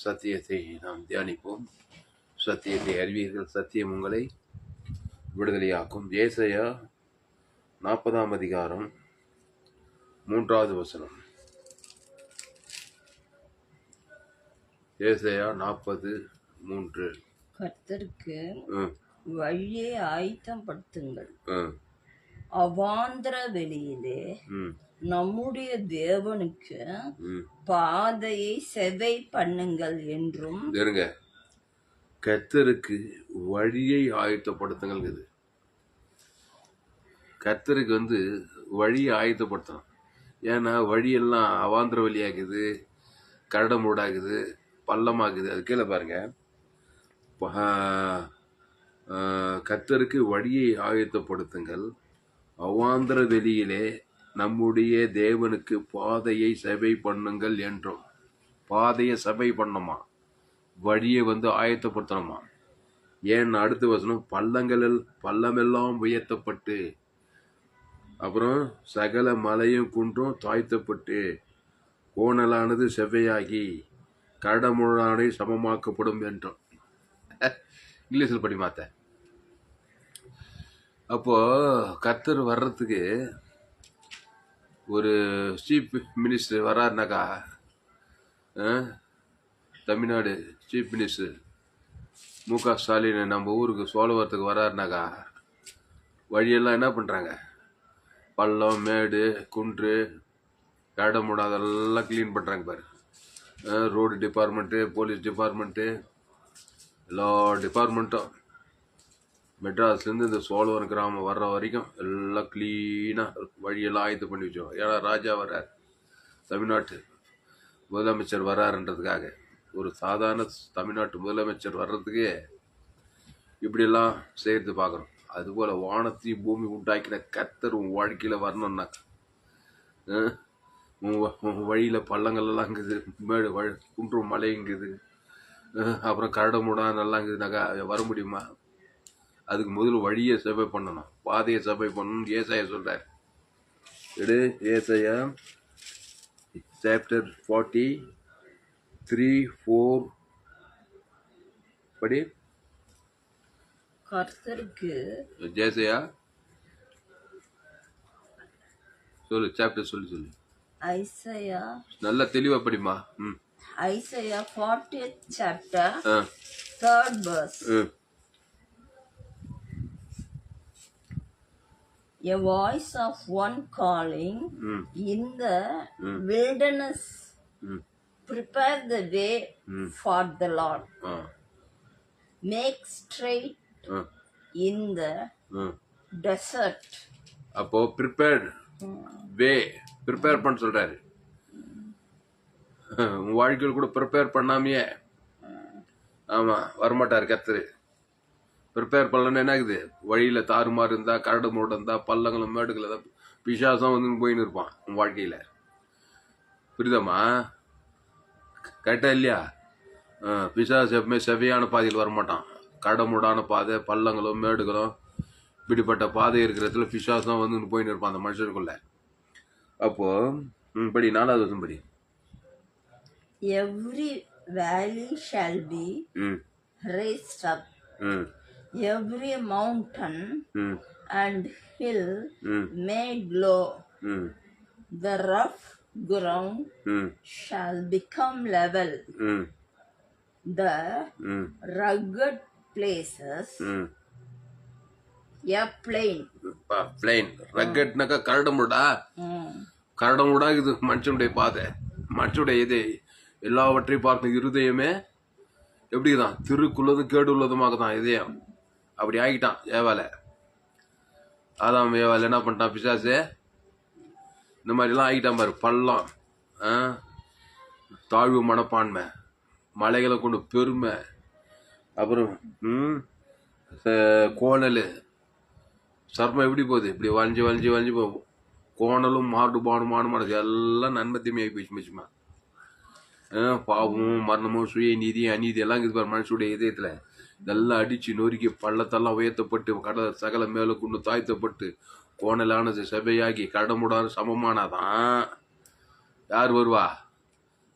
சத்தியத்தை நாம் தியானிப்போம். சத்தியத்தை அறிவீர்கள், சத்தியம் உங்களை விடுதலையாக்கும். ஏசாயா 40 அதிகாரம் 3வது வசனம். ஏசாயா 40:3. கர்த்தருக்கு வழியை ஆயத்தப்படுத்துங்கள், அவாந்திர வெளியிலே நம்முடைய தேவனுக்கு பாதையை செவை பண்ணுங்கள் என்றும். கர்த்தருக்கு வழியை ஆயத்தப்படுத்துங்கள். கர்த்தருக்கு வழியை ஆயத்தப்படுத்தணும். ஏன்னா வழியெல்லாம் அவாந்திர வழியாகுது, கரடமூடாகுது, பள்ளமாகுது. அது கீழே பாருங்க, கர்த்தருக்கு வழியை ஆயத்தப்படுத்துங்கள், அவாந்திர வெளியிலே நம்முடைய தேவனுக்கு பாதையை செவை பண்ணுங்கள் என்றும். பாதையை செவை பண்ணணுமா, வழியை ஆயத்தப்படுத்தணுமா. ஏன் அடுத்த வசனம், பள்ளமெல்லாம் உயர்த்தப்பட்டு, அப்புறம் சகல மலையும் குன்றும் தாழ்த்தப்பட்டு, கோணலானது செவ்வையாகி கரடமுழானை சமமாக்கப்படும் என்றும். இங்கிலீஷில் படி மாத்த. அப்போ கர்த்தர் வர்றதுக்கு ஒரு சீஃப் மினிஸ்டர் வர்றாருனாக்கா, தமிழ்நாடு சீஃப் மினிஸ்டர் மு.க. ஸ்டாலின் நம்ம ஊருக்கு சோழவரத்துக்கு வர்றாருனாக்கா, வழியெல்லாம் என்ன பண்ணுறாங்க, பள்ளம் மேடு குன்று கரடமுடா அதெல்லாம் க்ளீன் பண்ணுறாங்க பாரு. ரோடு டிபார்ட்மெண்ட்டு, போலீஸ் டிபார்ட்மெண்ட்டு, எல்லா டிபார்ட்மெண்ட்டும் மெட்ராஸ்லேருந்து இந்த சோழவரம் கிராமம் வர்ற வரைக்கும் எல்லாம் க்ளீனாக வழியெல்லாம் ஆயத்தம் பண்ணி வச்சோம். ஏன்னா ராஜா வர்றார், தமிழ்நாட்டு முதலமைச்சர் வர்றாருன்றதுக்காக. ஒரு சாதாரண தமிழ்நாட்டு முதலமைச்சர் வர்றதுக்கு இப்படியெல்லாம் செய்கிறது பார்க்குறோம். அதுபோல் வானத்தையும் பூமி உண்டாக்கின கர்த்தர் உன் வாழ்க்கையில் வரணும்னாக்கா, உன் வழியில் பள்ளங்கள்லாம் இருக்குது, மேடு குன்றும் மலைங்குது, அப்புறம் கரடமுடா நல்லா இருக்குதுனாக்கா வர முடியுமா? அதுக்கு முதல்ல வழியை செவை பண்ணணும், பாதையை செவை பண்ணணும். ஏசாயா சொல்றார். ஏசாயா சாப்டர் 43:4 படி. கர்த்தருக்கு ஏசாயா சொல்லு, சாப்டர் சொல்லு. ஐசாயா நல்லா தெளிவா படிமா. Isaiah 40th chapter 3rd verse. A voice of one calling in the wilderness, prepare the way for the Lord, make straight in the desert. அப்போ ப்ரிப்பேர்ட் வே, ப்ரிப்பேர் பண்ண சொல்றாரு. உன் வாழ்க்கையில் கூட ப்ரிப்பேர் பண்ணாமையே வரமாட்டார் கர்த்தர். ப்ரிப்பேர் பண்ணலன்னு என்ன ஆகுது, வழியில் தாறுமாறு இருந்தா, கரடு மூட இருந்தா, பள்ளங்களும் மேடுகள் ஏதாவது பிசாசம் போயின்னு இருப்பான் உன் வாழ்க்கையில். புரியுதாம்மா? கரெக்டா இல்லையா? பிசாசு எப்பவுமே செவையான பாதையில் வரமாட்டான். கரடுமுடான பாதை, பள்ளங்களும் மேடுகளும் இப்படிப்பட்ட பாதை இருக்கிறதுல பிசாசம் போயின்னு இருப்பான் அந்த மனுஷனுக்குள்ள. அப்போ படி 4வது வருஷம் படி. Every valley shall be raised up, every mountain and hill made low, the rough ground shall become level, the rugged places a plain. ரக்கட்னாக்கா கரடமுடா. கரடமுடா இது மனுஷனுடைய பாதை, மனுஷனுடைய இது எல்லாவற்றையும் பார்க்கும் இருதயமே எப்படிதான் திருக்குள்ளதும் கேடு உள்ளதுமாக தான் இதயம். அப்படி ஆகிட்டான் ஏவால. அதான் ஏவால என்ன பண்ணிட்டான் பிசாசு, இந்த மாதிரிலாம் ஆகிட்டான் பாரு. பள்ளம், தாழ்வு மனப்பான்மை, மலைகளை கொண்டு பெருமை, அப்புறம் கோணல், சர்மம் எப்படி போகுது, இப்படி வளைஞ்சு போகும். கோணலும் மாறுபாடுமானது எல்லாம் நன்மை தீமையாகி போயிடுச்சுமா. பாவமும் மரணமும் சுய நீதி அநீதி எல்லாம் இருக்குது பாரு மனுஷனுடைய இதயத்தில். இதெல்லாம் அடித்து நொறுக்கி பள்ளத்தெல்லாம் உயர்த்தப்பட்டு கடல் சகல மேலே கொண்டு தாழ்த்தப்பட்டு கோணலானது செவையாகி கரடமுடான சமமானாதான் யார் வருவா?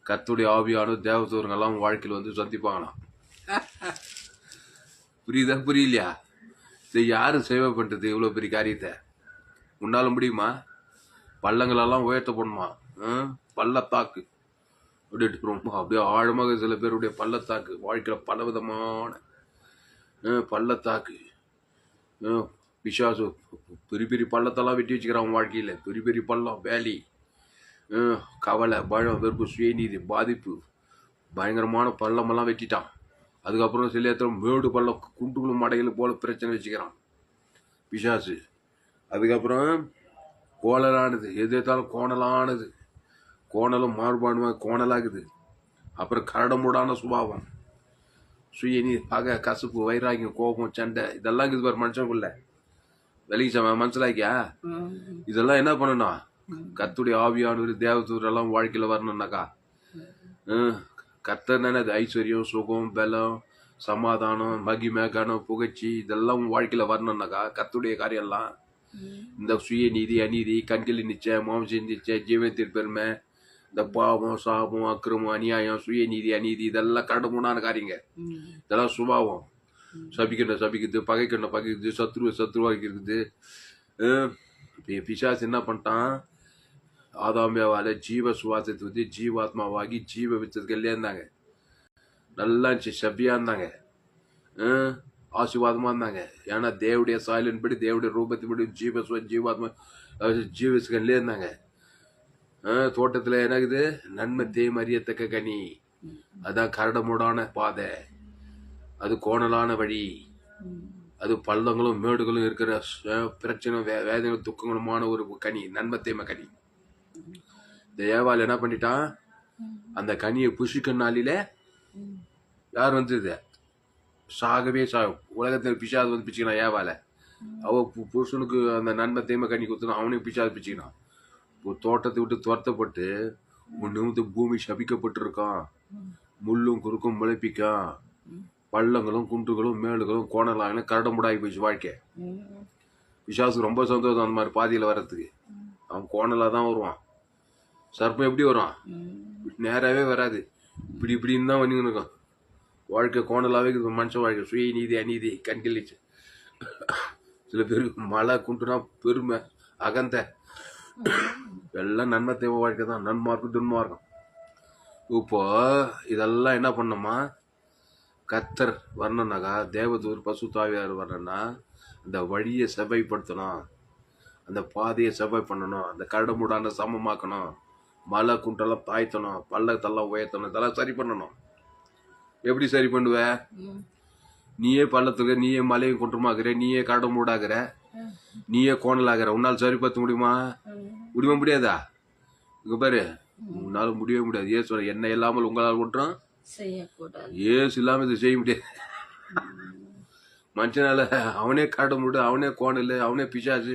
கர்த்தருடைய ஆவியான தேவதூதர்கள்லாம் வாழ்க்கையில் வந்து சந்திப்பாங்களாம். புரியுதா புரியலையா? இதை யாரும் சேவை பண்றது இவ்வளோ பெரிய காரியத்தை? உன்னால முடியுமா? பள்ளங்களெல்லாம் உயர்த்தப்படுமா? பள்ளத்தாக்கு அப்படின்ட்டு ரொம்ப அப்படியே ஆழமாக சில பேருடைய பள்ளத்தாக்கு வாழ்க்கையில் பலவிதமான பள்ளத்தாக்கு. பிசாசு பெரிய பெரிய பள்ளத்தெல்லாம் வெட்டி வச்சுக்கிறான் வாழ்க்கையில். பெரிய பெரிய பள்ளம், வேலி, கவலை, பயம், வெறுப்பு, சுயநீதி, பாதிப்பு, பயங்கரமான பள்ளமெல்லாம் வெட்டிட்டான். அதுக்கப்புறம் சில இடத்துல மேடு பள்ளம், குண்டுகளும் மடைகளும் போல பிரச்சனை வச்சுக்கிறான் பிசாசு. அதுக்கப்புறம் கோணலானது, எது எடுத்தாலும் கோணலானது, கோணலும் மாறுபாடுமா கோணலாகுது. அப்புறம் கரடமுடான சுபாவம், சுயநீதி, பகை, கசப்பு, வைராகியம், கோபம், சண்டை, இதெல்லாம் இருக்குது பாரு மனுஷனுக்குள்ள. வெளியே மனசிலாக்கியா? இதெல்லாம் என்ன பண்ணணும்? கர்த்தருடைய ஆவியானவர் தேவதூதரெல்லாம் வாழ்க்கையில் வரணும்னாக்கா கர்த்தர் தானே அது ஐஸ்வர்யம், சுகம், பலம், சமாதானம், மகிமை, கனம், புகழ்ச்சி இதெல்லாம் வாழ்க்கையில் வரணும்னாக்கா கர்த்தருடைய காரியம்லாம் இந்த சுய நீதி, அநீதி, கண்களின் நிச்சயம், மாம்ச நிச்சயம், ஜீவனத்தின் பெருமை, இந்த பாவம், சாபம், அக்கிரமம், அநியாயம், சுயநீதி, அநீதி இதெல்லாம் கடமுடான காரியங்க. இதெல்லாம் சுபாவம். சபிக்கணும் சபிக்குது, பகைக்கணும் பகைக்குது, சத்ருவாக்கி இருக்குது. பிசாசு என்ன பண்ணிட்டான்? ஆதாமியாவால ஜீவ சுவாசத்தை வந்து ஜீவாத்மாவாகி ஜீவ வித்ததுக்கல்லே இருந்தாங்க. நல்லா இருந்துச்சு, சபியா இருந்தாங்க, ஆசீர்வாதமா இருந்தாங்க. ஏன்னா தேவடைய சாயலின்படி, தேவடைய ரூபத்தின்படி ஜீவாத்மா ஜீவஸ்கன்லே இருந்தாங்க. தோட்டத்துல என்னக்குது? நன்மை தீமை அறியத்தக்க கனி. அதான் கரடமுடான பாதை, அது கோணலான வழி, அது பள்ளங்களும் மேடுகளும் இருக்கிற பிரச்சனை, வேதனைகளும் துக்கங்களுமான ஒரு கனி, நன்மை தீமை கனி. இந்த ஏவாள் என்ன பண்ணிட்டான்? அந்த கனியை புஷிக்க நாளில யார் வந்தது? சாகவே உலகத்தில் பிசாது வந்து பிச்சுக்கினான் ஏவால. அவ புருஷனுக்கு அந்த நன்மை தீமை கனி கொடுத்தனா அவனையும் பிசாது பிச்சுக்கினான். தோட்டத்தை விட்டு துரத்தப்பட்டு நிமிந்து பூமி சபிக்கப்பட்டு இருக்கான். முள்ளும் குறுக்கும் முளைப்பிக்கான், பள்ளங்களும் குன்றுகளும் மேடுகளும் கோணலாக கரடமுடாகி போயிடுச்சு வாழ்க்கை. பிசாசுக்கு ரொம்ப சந்தோஷம் அந்த மாதிரி பாதியில் வர்றதுக்கு. அவன் கோணலாக தான் வருவான். சர்ப்பம் எப்படி வரும்? நேராகவே வராது, இப்படி இப்படின்னு தான் வந்துன்னு இருக்கும். வாழ்க்கை கோணலாகவே இருக்குது மனுஷன் வாழ்க்கை. சுய நீதி, அநீதி, கண்கிழிச்சு. சில பேருக்கு மழை, குண்டுனா பெருமை, அகந்த, எல்லாம் நன்மை தேவை வாழ்க்கை தான். நன்மார்க்கும் துன்மார்க்கம். இப்போ இதெல்லாம் என்ன பண்ணோமா? கர்த்தர் வரணும்னாக்கா, தேவதூர் பசுத்தாவியார் வரணும்னா அந்த வழியை செவ்வாய்ப்படுத்தணும், அந்த பாதையை செவ்வாய் பண்ணணும், அந்த கரடுமுடான சமமாக்கணும், மலை குண்டெல்லாம் தாய்த்தணும், பள்ளத்தெல்லாம் உயர்த்தணும், இதெல்லாம் சரி பண்ணணும். எப்படி சரி பண்ணுவ? நீயே பள்ளத்துக்கு, நீயே மலையும் குன்றமாக்குற, நீயே கரடுமுடாகிற, நீயே கோணலாகிற. உன்னால் சரி பார்த்த முடியுமா? முடியாதா? இங்க பாரு, உன்னால முடியவே முடியாது. ஏசு என்ன இல்லாமல் உங்களால் ஒன்றும் ஏசு இல்லாம இது செய்ய முடியாது. மனுஷனால அவனே காட்ட முடியும், அவனே கோணல், அவனே பிசாசு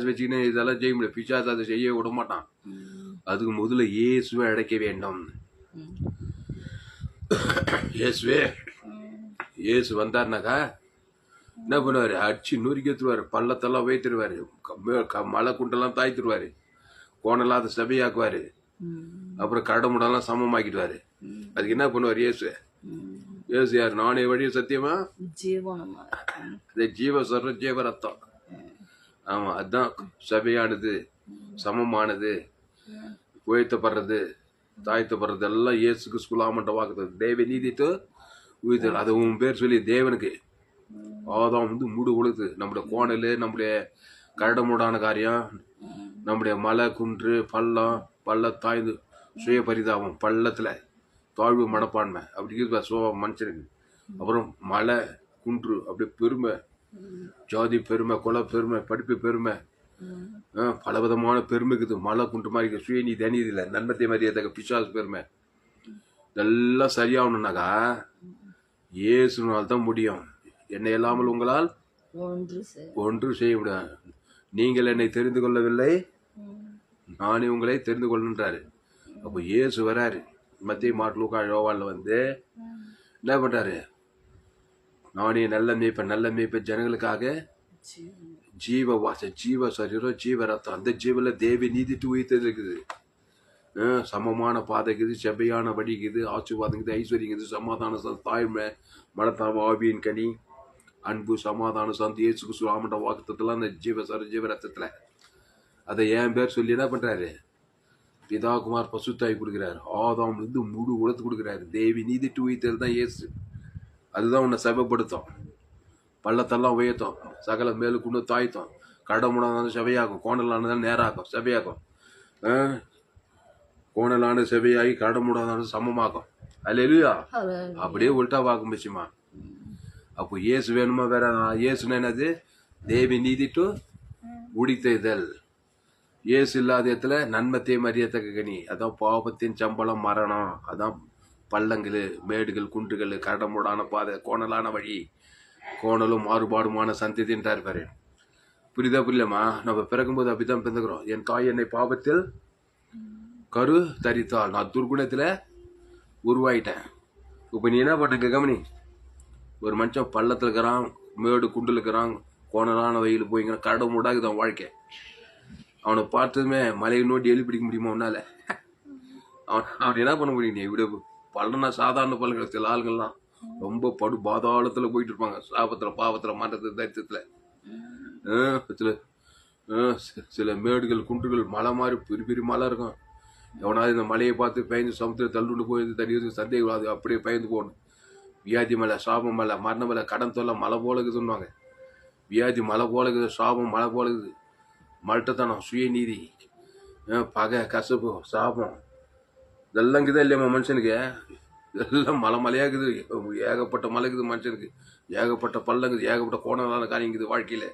வச்சுக்கினே இதெல்லாம் செய்ய முடியாது. பிசாசு அதை செய்ய விட மாட்டான். அதுக்கு முதல்ல இயேசுவை அடைக்க வேண்டும். இயேசு வந்தாருனாக்கா என்ன பண்ணுவாரு? அடிச்சு நொறுக்கி எடுத்துருவாரு, பள்ளத்தெல்லாம் வைத்துருவாரு, மலை குண்டெல்லாம் தாய்த்துருவாரு, கோணலாத சபையாக்குவாரு, அப்புறம் கரடுமுடெல்லாம் சமமாக்கிடுவாரு. அதுக்கு என்ன பண்ணுவார் இயேசு? இயேசு யார்? நானே வழி சத்தியமா ஜீவஸ்வரம், ஜீவரத்தம். ஆமா, அதுதான் சபையானது, சமமானது, உயர்த்தப்படுறது, தாழ்த்தப்படுறது எல்லாம் இயேசுக்கு சுலாமண்ட வாக்குது. தேவ நீதித்து உயிர்த்தல். அது உன் பேர் சொல்லி தேவனுக்கு ஆதாம் வந்து மூடு கொடுத்து, நம்முடைய கோணல், நம்முடைய கரடுமுடான காரியம், நம்முடைய மலை குன்று பள்ள தாய்ந்து சுய பரிதாபம், பள்ளத்துல தாழ்வு மனப்பான்மை அப்படி இருக்குது மனுஷனுக்கு. அப்புறம் மலை குன்று அப்படி பெருமை, ஜாதி பெருமை, குல பெருமை, படிப்பு பெருமை, பலவிதமான பெருமை இருக்குது. மலை குன்று மாதிரி சுயநீதி, அநீதி இல்லை, நன்மத்தை மரியாதை, பிசாசு பெருமை. இதெல்லாம் சரியாகணும்னாக்கா இயேசுனால் தான் முடியும். என்னை இல்லாமல் உங்களால் ஒன்று செய்ய முடியாது. நீங்கள் என்னை தெரிந்து கொள்ளவில்லை, நானே உங்களை தெரிந்து கொள்ளுன்றாரு. அப்போ இயேசு வராரு. மத்திய மார்க், லூக்கா, யோவான்ல வந்து என்ன பண்றாரு? நானே நல்ல மேய்ப்பன் ஜனங்களுக்காக ஜீவ வாசம், ஜீவ சரீரம், ஜீவ ரத்தம். அந்த ஜீவல தேவி நீதிட்டு உயிர்த்தது இருக்குது. சமமான பாதைக்குது, செவ்வையான வடிக்குது, ஆசீர்வாதங்குது, ஐஸ்வர்யங்குது, சமாதான தாய்மை, மனத்தாம ஆவியின் கனி, அன்பு, சமாதான சாந்தி, இயேசு கிறிஸ்து ஆமண்ட வாக்குத்தத்தெல்லாம் அந்த ஜீவ ரத்தத்துல அதை என் பேர் சொல்லி என்ன பண்றாரு? பிதா குமார் பசுத்தாய் கொடுக்குறாரு. ஆதாம் இருந்து முழு உலகத்து கொடுக்குறாரு. தேவி நீதி உயிர்த்தல் தான் இயேசு. அதுதான் உன்னை செவப்படுத்தும், பள்ளத்தெல்லாம் உயர்த்தும், சகல மேலுக்குண்டு தாய்த்தும், கடமுடானாலும் செவையாகும், கோணலானதாலும் நேராகும், செவையாகும், கோணலான செவையாகி கடமுடானாலும் சமமாகும். அல்லேலூயா. அப்படியே உல்டா வாக்கும் பட்சிமா. அப்போ இயேசு வேணுமா? வேற இயேசுன்னு என்னது? தேவி நீதி டு உடித்தல். இயேசு இல்லாத இடத்துல நன்மத்தை மறியத்தக்க கனி. அதான் பாவத்தின் சம்பளம் மரணம். அதான் பள்ளங்கள், மேடுகள், குன்றுகள், கடமுடான பாதை, கோணலான வழி, கோணலும் மாறுபாடுமான சந்ததின்றார் இருப்பாரு. புரியுதா? புரியலமா? நம்ம பிறக்கும்போது அப்படித்தான் பிறந்துக்கிறோம். என் தாய் என்னை பாவத்தில் கரு தரித்தாள், நான் துர்குணத்துல உருவாயிட்டேன். இப்ப நீ என்ன பண்ணுங்க கவனி. ஒரு மனுஷன் பள்ளத்துல இருக்கிறான், மேடு குண்டுல இருக்கிறான், கோணலான வழியில் போய்ங்கிறான், கடமுடாக்குதான் வாழ்க்கை. அவனை பார்த்ததுமே மலையை நோட்டி எழுதி பிடிக்க முடியுமா உன்னால? அவன் என்ன பண்ண முடியும்? நீ விட பள்ளனா சாதாரண பள்ளங்கள். சில ஆளுங்கள்லாம் ரொம்ப படு பாதாளத்துல போயிட்டு இருப்பாங்க, சாபத்துல, பாவத்துல, மண்டத்துல, தரித்திரத்துல. சில மேடுகள், குன்றுகள், மலை மாதிரி பெரிய பெரிய மலை இருக்கும். எவனாவது இந்த மலையை பார்த்து பயந்து சமுத்திரம் தள்ளுண்டு போய் தண்ணி சந்தேகம் அது அப்படியே பயந்து போகணும். வியாதி மலை, சாபம் மலை, மரண மலை, கடன் தொல்லை மலை போல இருக்குதுன்னுவாங்க. வியாதி மலை போல இருக்குது, சாபம் மலை போல இருக்குது, மல்ட்டத்தனம், சுயநீதி, பகை, கசப்பு, சாபம், இதெல்லாம் இருக்குதா இல்லையா மனுஷனுக்கு? இதெல்லாம் மலையாக இருக்குது. ஏகப்பட்ட மலை இருக்குது மனுஷனுக்கு, ஏகப்பட்ட பள்ளங்குது, ஏகப்பட்ட கோணலான காரியங்குது வாழ்க்கையில்.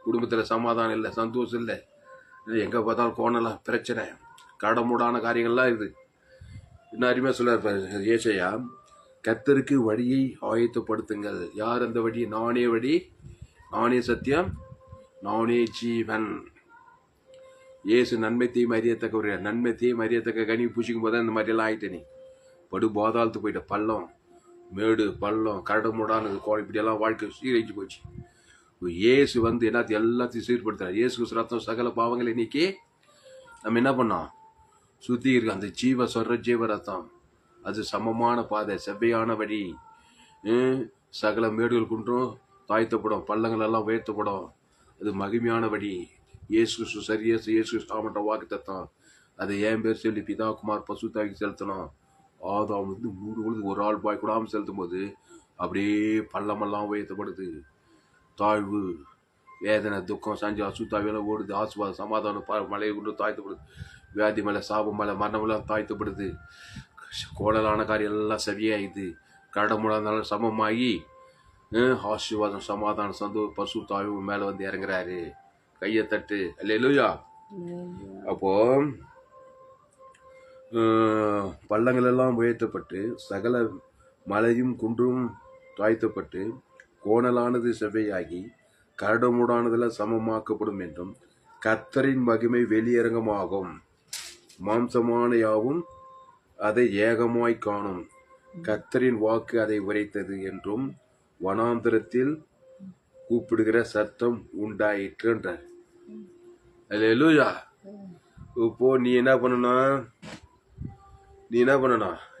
குடும்பத்தில் சமாதானம் இல்லை, சந்தோஷம் இல்லை, எங்கே பார்த்தாலும் கோணலாம் பிரச்சனை, கடமுடான காரியங்கள்லாம் இருக்குது. இன்னும் அருமையாக சொல்ல ஏசையா, கர்த்தருக்கு வழியை ஆயத்தப்படுத்துங்கள். யார் அந்த வழி? நானே வழி, நானே சத்தியம், நானே ஜீவன். இயேசு நன்மை தீமை அறியத்தக்க நன்மை தீமை அறியத்தக்க கனி பூசிக்கும் போது இந்த மாதிரியெல்லாம் ஆகிட்டே. நீ படு பாதாளத்து போயிட்ட. பள்ளம், மேடு, பள்ளம், கடமுடானது, இப்படியெல்லாம் வாழ்க்கை சீரழிச்சு போச்சு. இயேசு வந்து எல்லாத்தையும் சீர்படுத்துறாரு. இயேசு ரத்தம் சகல பாவங்களை நீக்கி நம்ம என்ன பண்ணோம்? சுத்தி இருக்கு. அந்த ஜீவ ரத்தம் அது சமமான பாதை, செவ்வையான வழி, சகல மேடுகள் குன்றும் தாழ்த்தப்படும், பள்ளங்கள் எல்லாம் உயர்த்தப்படும். அது மகிமையான வழி. இயேசு சரியேசு, இயேசு ஆமட்ட வாக்கு தத்தான். அதை என் பேர் சொல்லி பிதா குமார் பசுத்தாக்கி செலுத்தணும். ஆதாம் வந்து 3 உலகு ஒரு ஆள் பாய் கூடாமல் செலுத்தும் போது அப்படியே பள்ளமெல்லாம் உயர்த்தப்படுது. தாழ்வு, வேதனை, துக்கம், சஞ்சி, அசுத்தாவியெல்லாம் ஓடுது. ஆசுவாதம், சமாதானம், மலையை கொண்டு தாழ்த்தப்படுது. வியாதி மலை, சாபம் மலை, மரணமெல்லாம் தாழ்த்தப்படுது. கோடலான காரியம் எல்லாம் சரியாயிது. கடமுடானாலும் சமமாகி ஆசீர்வாதம், சமாதானம், சந்தோஷம், பசு தாழ்வு மேலே வந்து இறங்குறாரு. கையை தட்டு. அல்லேலூயா. அப்போ பள்ளங்கள் எல்லாம் உயர்த்தப்பட்டு சகல மலையும் குன்றும் தாழ்த்தப்பட்டு கோணலானது செவ்வையாகி கரடுமுடானதில் சமமாக்கப்படும் என்றும் கர்த்தரின் மகிமை வெளியரங்கமாகும். மாம்சமான யாவும் அதை ஏகமாய் காணும். கர்த்தரின் வாக்கு அதை உரைத்தது என்றும் வனாந்தரத்தில் கூப்பிடுகிற சத்தம் உண்டாயிற்றுன்றார். அல்லேலூயா. இப்போ நீ என்ன பண்ணணும்?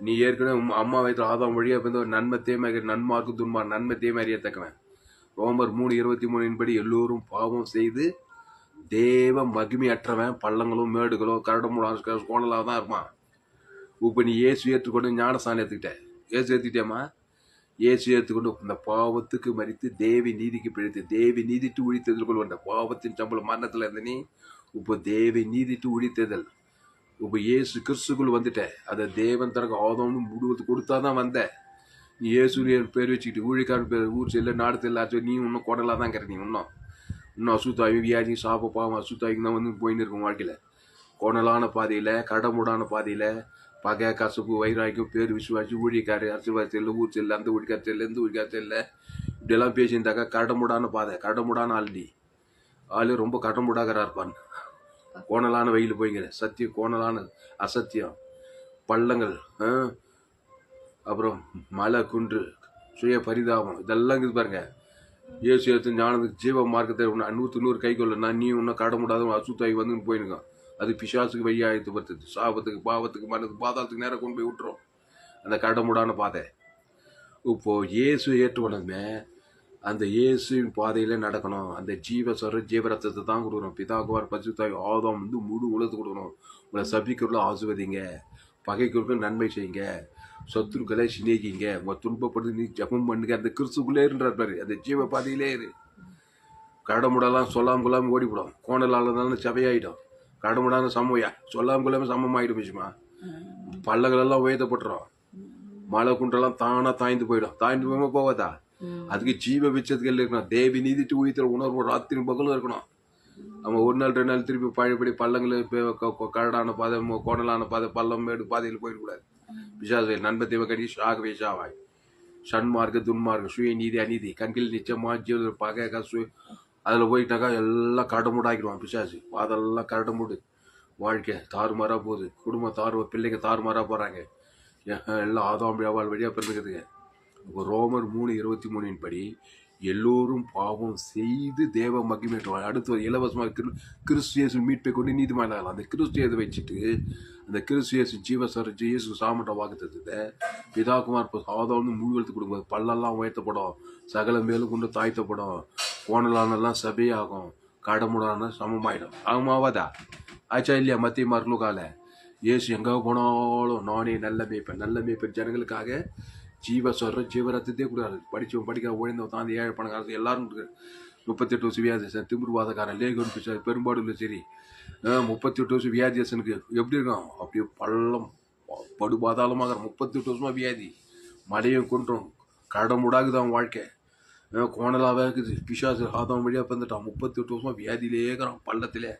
நீ ஏற்கனவே அம்மா வயிற்று ஆதாம் வழியா பிறந்த ஒரு நன்மை தீமை, நன்மார்க்கு துன்மார், நன்மை தீமை அறியத்தக்கவன். ரோமர் 3:23 படி எல்லோரும் பாவம் செய்து தேவ மகிமை அற்றவன், பள்ளங்களும் மேடுகளும் கரடுமுடான கோணலாக தான் இருப்பான். இப்போ நீ இயேசு ஏற்றுக்கொண்டு ஞானஸ்தானம் ஏற்றுக்கிட்ட. இயேசு ஏற்றுக்கிட்டேம்மா? இயேசு ஏற்றுக்கொண்டு அந்த பாவத்துக்கு மறித்து தேவி நீதிக்கு பிழைத்து தேவி நீதிட்டு உழித்ததில் கொள்வந்த பாவத்தின் சம்பளம் மரணத்தில் இருந்த நீ இப்போ தேவி நீதிட்டு உழித்ததல். இப்போ இயேசு கிறிஸ்துக்குள் வந்துட்ட. அதை தேவன் தனக்கு ஆதம்னு முழுவதுக்கு கொடுத்தாதான் வந்த. நீ இயேசு பேர் வச்சுக்கிட்டு ஊழிக்காரன் பேர் ஊர் செல்ல நாடு செல்ல நீ இன்னும் குடலாக தான் இருக்கிற. நீ இன்னும் அசுத்தாயி, வியாதி, சாப்ப, பாவம், அசுத்தாய்க்கு தான் வந்து போயின்னு இருக்கும் வாழ்க்கையில். கோணலான பாதையில், கடமுடான பாதையில், பகை, கசப்பு, வைராய்க்கும், பேர் விசுவாசி, ஊழியக்காரு, அரசியல்வாதி செல்ல, ஊர் செல்ல, அந்த ஊழிக்கார் செல்ல, இந்த ஊழிக்கார் செல்ல, இப்படியெல்லாம் பேசியிருந்தாக்கா கடமுடான பாதை, கடமுடான ஆள்டி. ஆள் ரொம்ப கடமுடாகிறா இருப்பான். கோணலான வழியில் போய்ங்கிற சத்தியம், கோணலான அசத்தியம், பள்ளங்கள், அப்புறம் மலை, குன்று, சுய பரிதாபம், இதெல்லாம் இருக்குது பாருங்க. இயேசு எடுத்து ஞானத்துக்கு ஜீவ மார்க்கத்தை 100 கை கொள்ளனா நீ இன்னும் கடமுடாத அசுத்தாய் வந்து போயிருக்கான். அது பிசாசுக்கு வழி ஆயத்தப்படுத்துது. சாபத்துக்கு, பாவத்துக்கு, மரணத்துக்கு, பாதாளத்துக்கு நேரம் கொண்டு போய் விட்டுரும் அந்த கரடுமுடான பாதை. இப்போ இயேசு ஏற்றுக்கொண்டதுமே அந்த இயேசுவின் பாதையில நடக்கணும். அந்த ஜீவரத்தத்தை தான் கொடுக்கணும். பிதாகுமார் பரிசுத்தாவி ஆதாம் வந்து முழு உலகத்துக்கு கொடுக்கணும். உங்களை சபிக்கிறவங்கள ஆசுவதிங்க, பகைக்கிறவங்களுக்கு நன்மை செய்யுங்க, சத்துருக்களை சிநேகிங்க, உங்க துன்பப்படுது நீ ஜபம் பண்ணுங்க. அந்த கிறிஸ்துக்குள்ளே இருன்றார் பாரு, அந்த ஜீவ பாதையிலே இரு. கடமுடலாம் சொல்லாம கொள்ளாம ஓடிவிடும். கோணலால் இருந்தாலும் சபையாயிடும். கடமுடான சமயா சொல்லாம கொள்ளாம சமம் ஆயிடும். விஷயமா பள்ளங்கள் எல்லாம் உயர்த்தப்பட்டுரும். மலை குன்றெல்லாம் தானா தாய்ந்து போயிடும். தாய்ந்து போகாம போவாதா? அதுக்கு ஜீவ விச்சத்துக்கு இருக்கணும். தேவி நீதிட்டு உயிர்த்துற உணர்வு ராத்திரி பகலும் இருக்கணும். நம்ம ஒரு நாள் 2 நாள் திருப்பி பழையபடி பள்ளங்கள் கரடான பாதை, கோணலான பாதை, பள்ளம் மேடு பாதையில் போயிடக்கூடாது. பிசாசு நண்பத்தேவ கடி சாகவே சாவாய். சன்மார்க்க துன்மார்க்க சுய நீதி அநீதி கண்கள் நிச்சயமா ஜீவ பகை அதில் போயிட்டாக்கா எல்லாம் கரடுமுடாக்கிடுவான் பிசாசு. அதெல்லாம் கரடுமுடு. வாழ்க்கை தாறுமாறாக போகுது. குடும்பம் பிள்ளைங்க தாறுமாறாக போகிறாங்க. எல்லாம் ஆதாம் வியாபார வழியாக பிறந்துக்குதுங்க. இப்போ ரோமர் 3:23 படி எல்லோரும் பாவம் செய்து தேவ மகிமைட்டுவாங்க. அடுத்து இலவசமாக கிறிஸ்தியேசு மீட்பை கொண்டு நீதிமானாகலாம். அந்த கிறிஸ்தியத்தை வச்சுட்டு அந்த கிறிஸ்தியேசு ஜீவசரிச்சு இயேசு சாமட்ட வாக்குத்தத்தை பிதாகுமார் ஆதாம் முழு எடுத்து கொடுக்கும்போது பல்லெல்லாம் உயர்த்தப்படும், சகல மேலும் கொண்டு தாழ்த்தப்படும், கோணலானெல்லாம் சபையாகும், கடமுடான சமமாயிடும். ஆமாவாதா? ஆச்சா இல்லையா? மத்திய மார்க்லுக்கால இயேசு எங்கே போனாலும் நானே நல்ல மேய்ப்பன் ஜனங்களுக்காக ஜீவரத்தே கூடாது. படித்தவன் படிக்கிற உழைந்தவன் தான் அந்த 7 பணக்காரத்து எல்லாரும் 38 வருஷம் வியாதியசன், திமிர்வாதக்காரன், லேகன் பிசா, பெரும்பாடு சரி 38 வருஷம் வியாதியசனுக்கு எப்படி இருக்கும்? அப்படியே பள்ளம் படுபாதாளமாக 38 வருஷமா வியாதி, மழையும் கொன்றும், கடமுடாகுதான் வாழ்க்கை, கோணலாக இருக்குது. பிசாசு ஆதாம் வழியாக வந்துட்டான். 38 வருஷமா வியாதியிலே இருக்கிறான் பள்ளத்திலே.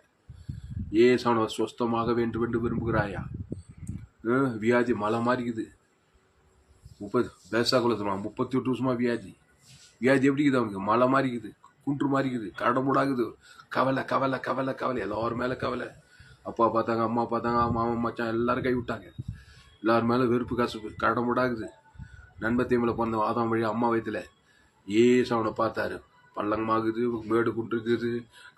ஏசான சுஸ்தமாக வேண்டும் என்று விரும்புகிறாயா? வியாதி மலை மாறிக்குது. 38 வருஷமா வியாதி எப்படி இருக்குது? அவனுக்கு மலை மாறிக்குது, குன்று மாறிக்குது, கடமுடாகுது. கவலை கவலை கவலை கவலை, எல்லாரும் மேலே கவலை. அப்பா பார்த்தாங்க, அம்மா பார்த்தாங்க, மாமன் மச்சான் எல்லாரும் கை விட்டாங்க. எல்லாரும் மேலே வெறுப்பு கசப்பு, கடமுடாகுது. நண்பத்தேமில் பிறந்த ஆதாம் வழி அம்மா வயத்துல அவனை பார்த்தாரு. பள்ளமாகுது, மேடு குன்றுக்குது,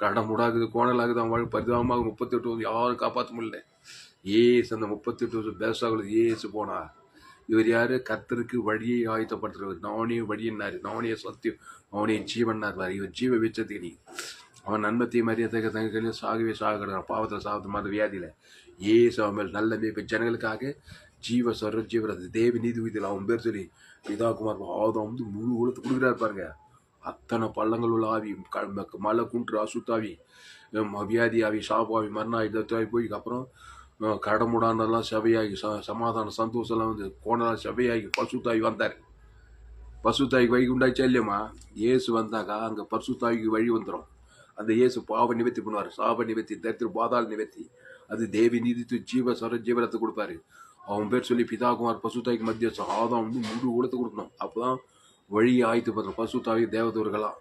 கடமுடாகுது, கோணலாகுது. அவன் வாழ்க்கை பரிதாபமாக 38 வருஷம் யாரும் காப்பாற்ற முடியல. அந்த 38 வருஷம் பேசாகுது. போனா இவர் யாரு? கர்த்தருக்கு வழியை ஆயத்தப்படுத்துறவர். நானே வழியினாரு, நானே சத்தியம், நானே ஜீவன்னார். இவர் ஜீவ விச்சத்துக்கு நீ அவன் நன்மத்தை மரியாதை தங்க சாகவே சாகிறான். பாவத்தில் சாப்பிட்ட மாதிரி வியாதியில அவன் மேல் நல்ல மேய்ப்பு ஜனங்களுக்காக ஜீவரது தேவி நீதி உயிர்த்தில் அவன் பேர் சொல்லி பிதாகுமார் ஆதாம் வந்து முழு உலகத்து கொடுக்குறாரு பாருங்க. அத்தனை பள்ளங்கள் உள்ள ஆவி, மலை குன்று அசுத்தாவி, வியாதி ஆவி, சாப்பாவி, மரணாவி, தத்துவாவி போய் அப்புறம் கடமுடானெல்லாம் சபையாகி சமாதானம் சந்தோஷம் எல்லாம் வந்து கோணலாம் சபையாகி பசுத்தாவி வந்தார். பசுத்தாவிக்கு வழி உண்டாச்சா இல்லையம்மா? இயேசு வந்தாக்கா அங்கே பசுத்தாவிக்கு வழி வந்துடும். அந்த இயேசு பாவ நிவர்த்தி பண்ணுவார், சாப நிவர்த்தி, தரித்திர பாதாள நிவர்த்தி. அது தேவி நீதித்து ஜீவரத்தை கொடுப்பாரு. அவன் பேர் சொல்லி பிதாகுமார் பசுத்தாவிக்கு மத்திய ஆதாம் வந்து முழு உலகத்தை கொடுக்கணும். அப்போதான் வழியை ஆயத்து பண்ணுறோம். பசுத்தாவி தேவதூர்களாம்.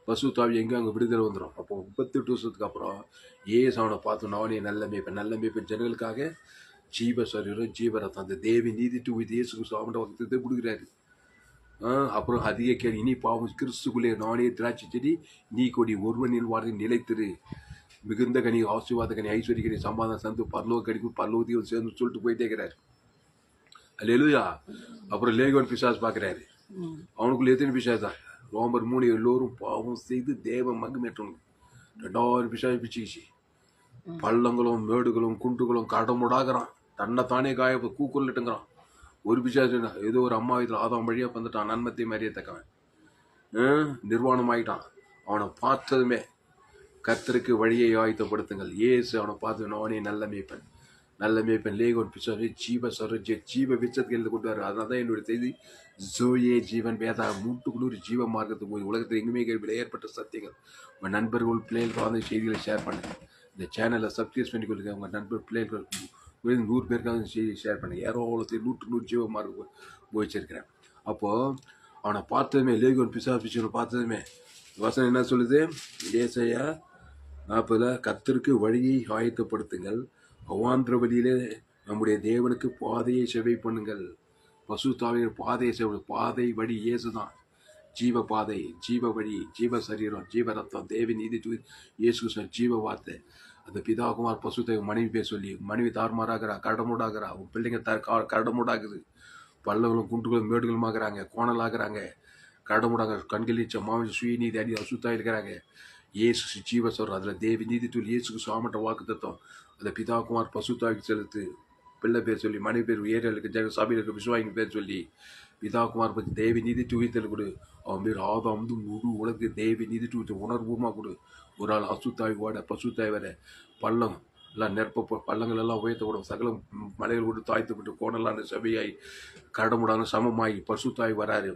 பசுத்தாவி எங்கே அங்கே விடுதலை வந்துடும். அப்போ 38 வருஷத்துக்கு அப்புறம் ஏசு அவனை பார்த்து நானே நல்ல மேய்ப்பன் ஜனங்களுக்காக ஜீவரத்தம் அந்த தேவி நீதிட்டு இயேசு சாமண்ட வாக்குத்தத்தை கொடுக்குறாரு. அப்புறம் அதிக கேள்வி, இனி பாவம் கிறிஸ்துக்குள்ளே நானே திராட்சை செடி, நீ கொடி, ஒருவனின் வார்த்தை நிலைத்திரு, மிகுந்த கனி, ஆசீர்வாத கனி, ஐஸ்வர்ய கனி, சமாதான சந்து, பரலோக கடிக்கும், பரலோகத்தையும் சேர்ந்து சொல்லிட்டு போயிட்டே இருக்கிறாரு. அல்லேலூயா. அப்புறம் லேகோன் பிசாசு பார்க்குறாரு. அவனுக்குள்ள எத்தனை பிசாசா? ரோமர் 3 எல்லோரும் பாவம் செய்து தேவ மகிமையற்றவங்க. 2000 பிசாசு பிச்சுக்கிச்சு. பள்ளங்களும் மேடுகளும் குன்றுகளும் கடமுடாகிறான். தன்னைத்தானே காய கூக்குள்ளிட்டுங்கிறான். ஒரு பிசாசு ஏதோ ஒரு அம்மா வயதில் ஆதாம் வழியாக வந்துட்டான். நன்மத்தை மறியத்தக்கவன் நிர்வாணம் ஆகிட்டான். அவனை பார்த்ததுமே கர்த்தருக்கு வழியை ஆயத்தப்படுத்துங்கள். ஏசு அவனை பார்த்து நானே நல்ல மேய்ப்பன் லேகோன் பிசாசு ஜீவ விச்சத்துக்கு எழுதி கொண்டு வர. அதனால தான் என்னுடைய செய்தி ஜோயே ஜீவன் வேதா மூட்டுக்குள்ளூர் ஜீவ மார்க்கத்துக்கு போய் உலகத்தில் எங்குமே கேள்வியில் ஏற்பட்ட சத்தியங்கள் உங்கள் நண்பர்கள் பிள்ளைகளுக்கு வந்து செய்திகளை ஷேர் பண்ணுங்கள். இந்த சேனலை சப்ஸ்கிரைப் பண்ணி கொடுங்க. உங்கள் நண்பர் பிள்ளைகள் 100 பேருக்காக செய்தி ஷேர் பண்ணுங்கள். ஏரோளத்தில் 100 ஜீவ மார்க்கம் போயிச்சிருக்கிறேன். அப்போது அவனை பார்த்ததுமே லேகோன் பிசாசு பார்த்ததுமே வசனம் என்ன சொல்லுது? ஏசாயா 40 கர்த்தருக்கு வழியை ஆயத்தப்படுத்துங்கள், அவாந்திர வழியிலே நம்முடைய தேவனுக்கு பாதையை செவை பண்ணுங்கள். பசுத்தாவின் பாதை வழி இயேசுதான். ஜீவ பாதை, ஜீவ வழி, ஜீவ சரீரம், ஜீவ ரத்தம், தேவி நீதி, இயேசு ஜீவ வார்த்தை. அந்த பிதாகுமார் பசுத்தை மனைவி பேர் சொல்லி, மனைவி தாறுமாறாகிறா, கரடமுடாகிறா, உன் பிள்ளைங்க கரடமுடாகுது, பள்ளங்களும் குண்டுகளும் மேடுகளுமாகறாங்க, கோணலாகிறாங்க, கரடமுடாக, கண்களிச்ச மாவின் சுயநீதி அடி அசுத்தா இருக்கிறாங்க. இயேசு ஜீவ சொல்ற அதில் தேவி நீதி தூள் இயேசுக்கு சாமட்ட வாக்கு தத்துவம் அந்த பிதாகுமார் பசுத்தாய்க்கு செலுத்து, பிள்ளை பேர் சொல்லி, மனைவி பேர், ஏரியாளுக்கு ஜெக சபையில் இருக்க விசுவாயிங்க பேர் சொல்லி பிதாகுமார் பற்றி தேவி நீதி துவித்தல் கொடு. அவன் பேர் ஆதாம் வந்து முழு உலக தேவி நீதி துவித்த உணர்வுமா கொடு. ஒரு ஆள் அசுத்தாய் வாட பசுத்தாய் வர பள்ளம் எல்லாம் நெற்ப பள்ளங்கள் எல்லாம் உயர்த்தப்படும், சகல மலைகள் கொண்டு தாய்த்துப்பட்டு கோணலான சபையாய் கரடமுடான சமமாகி பசுத்தாய் வராரு.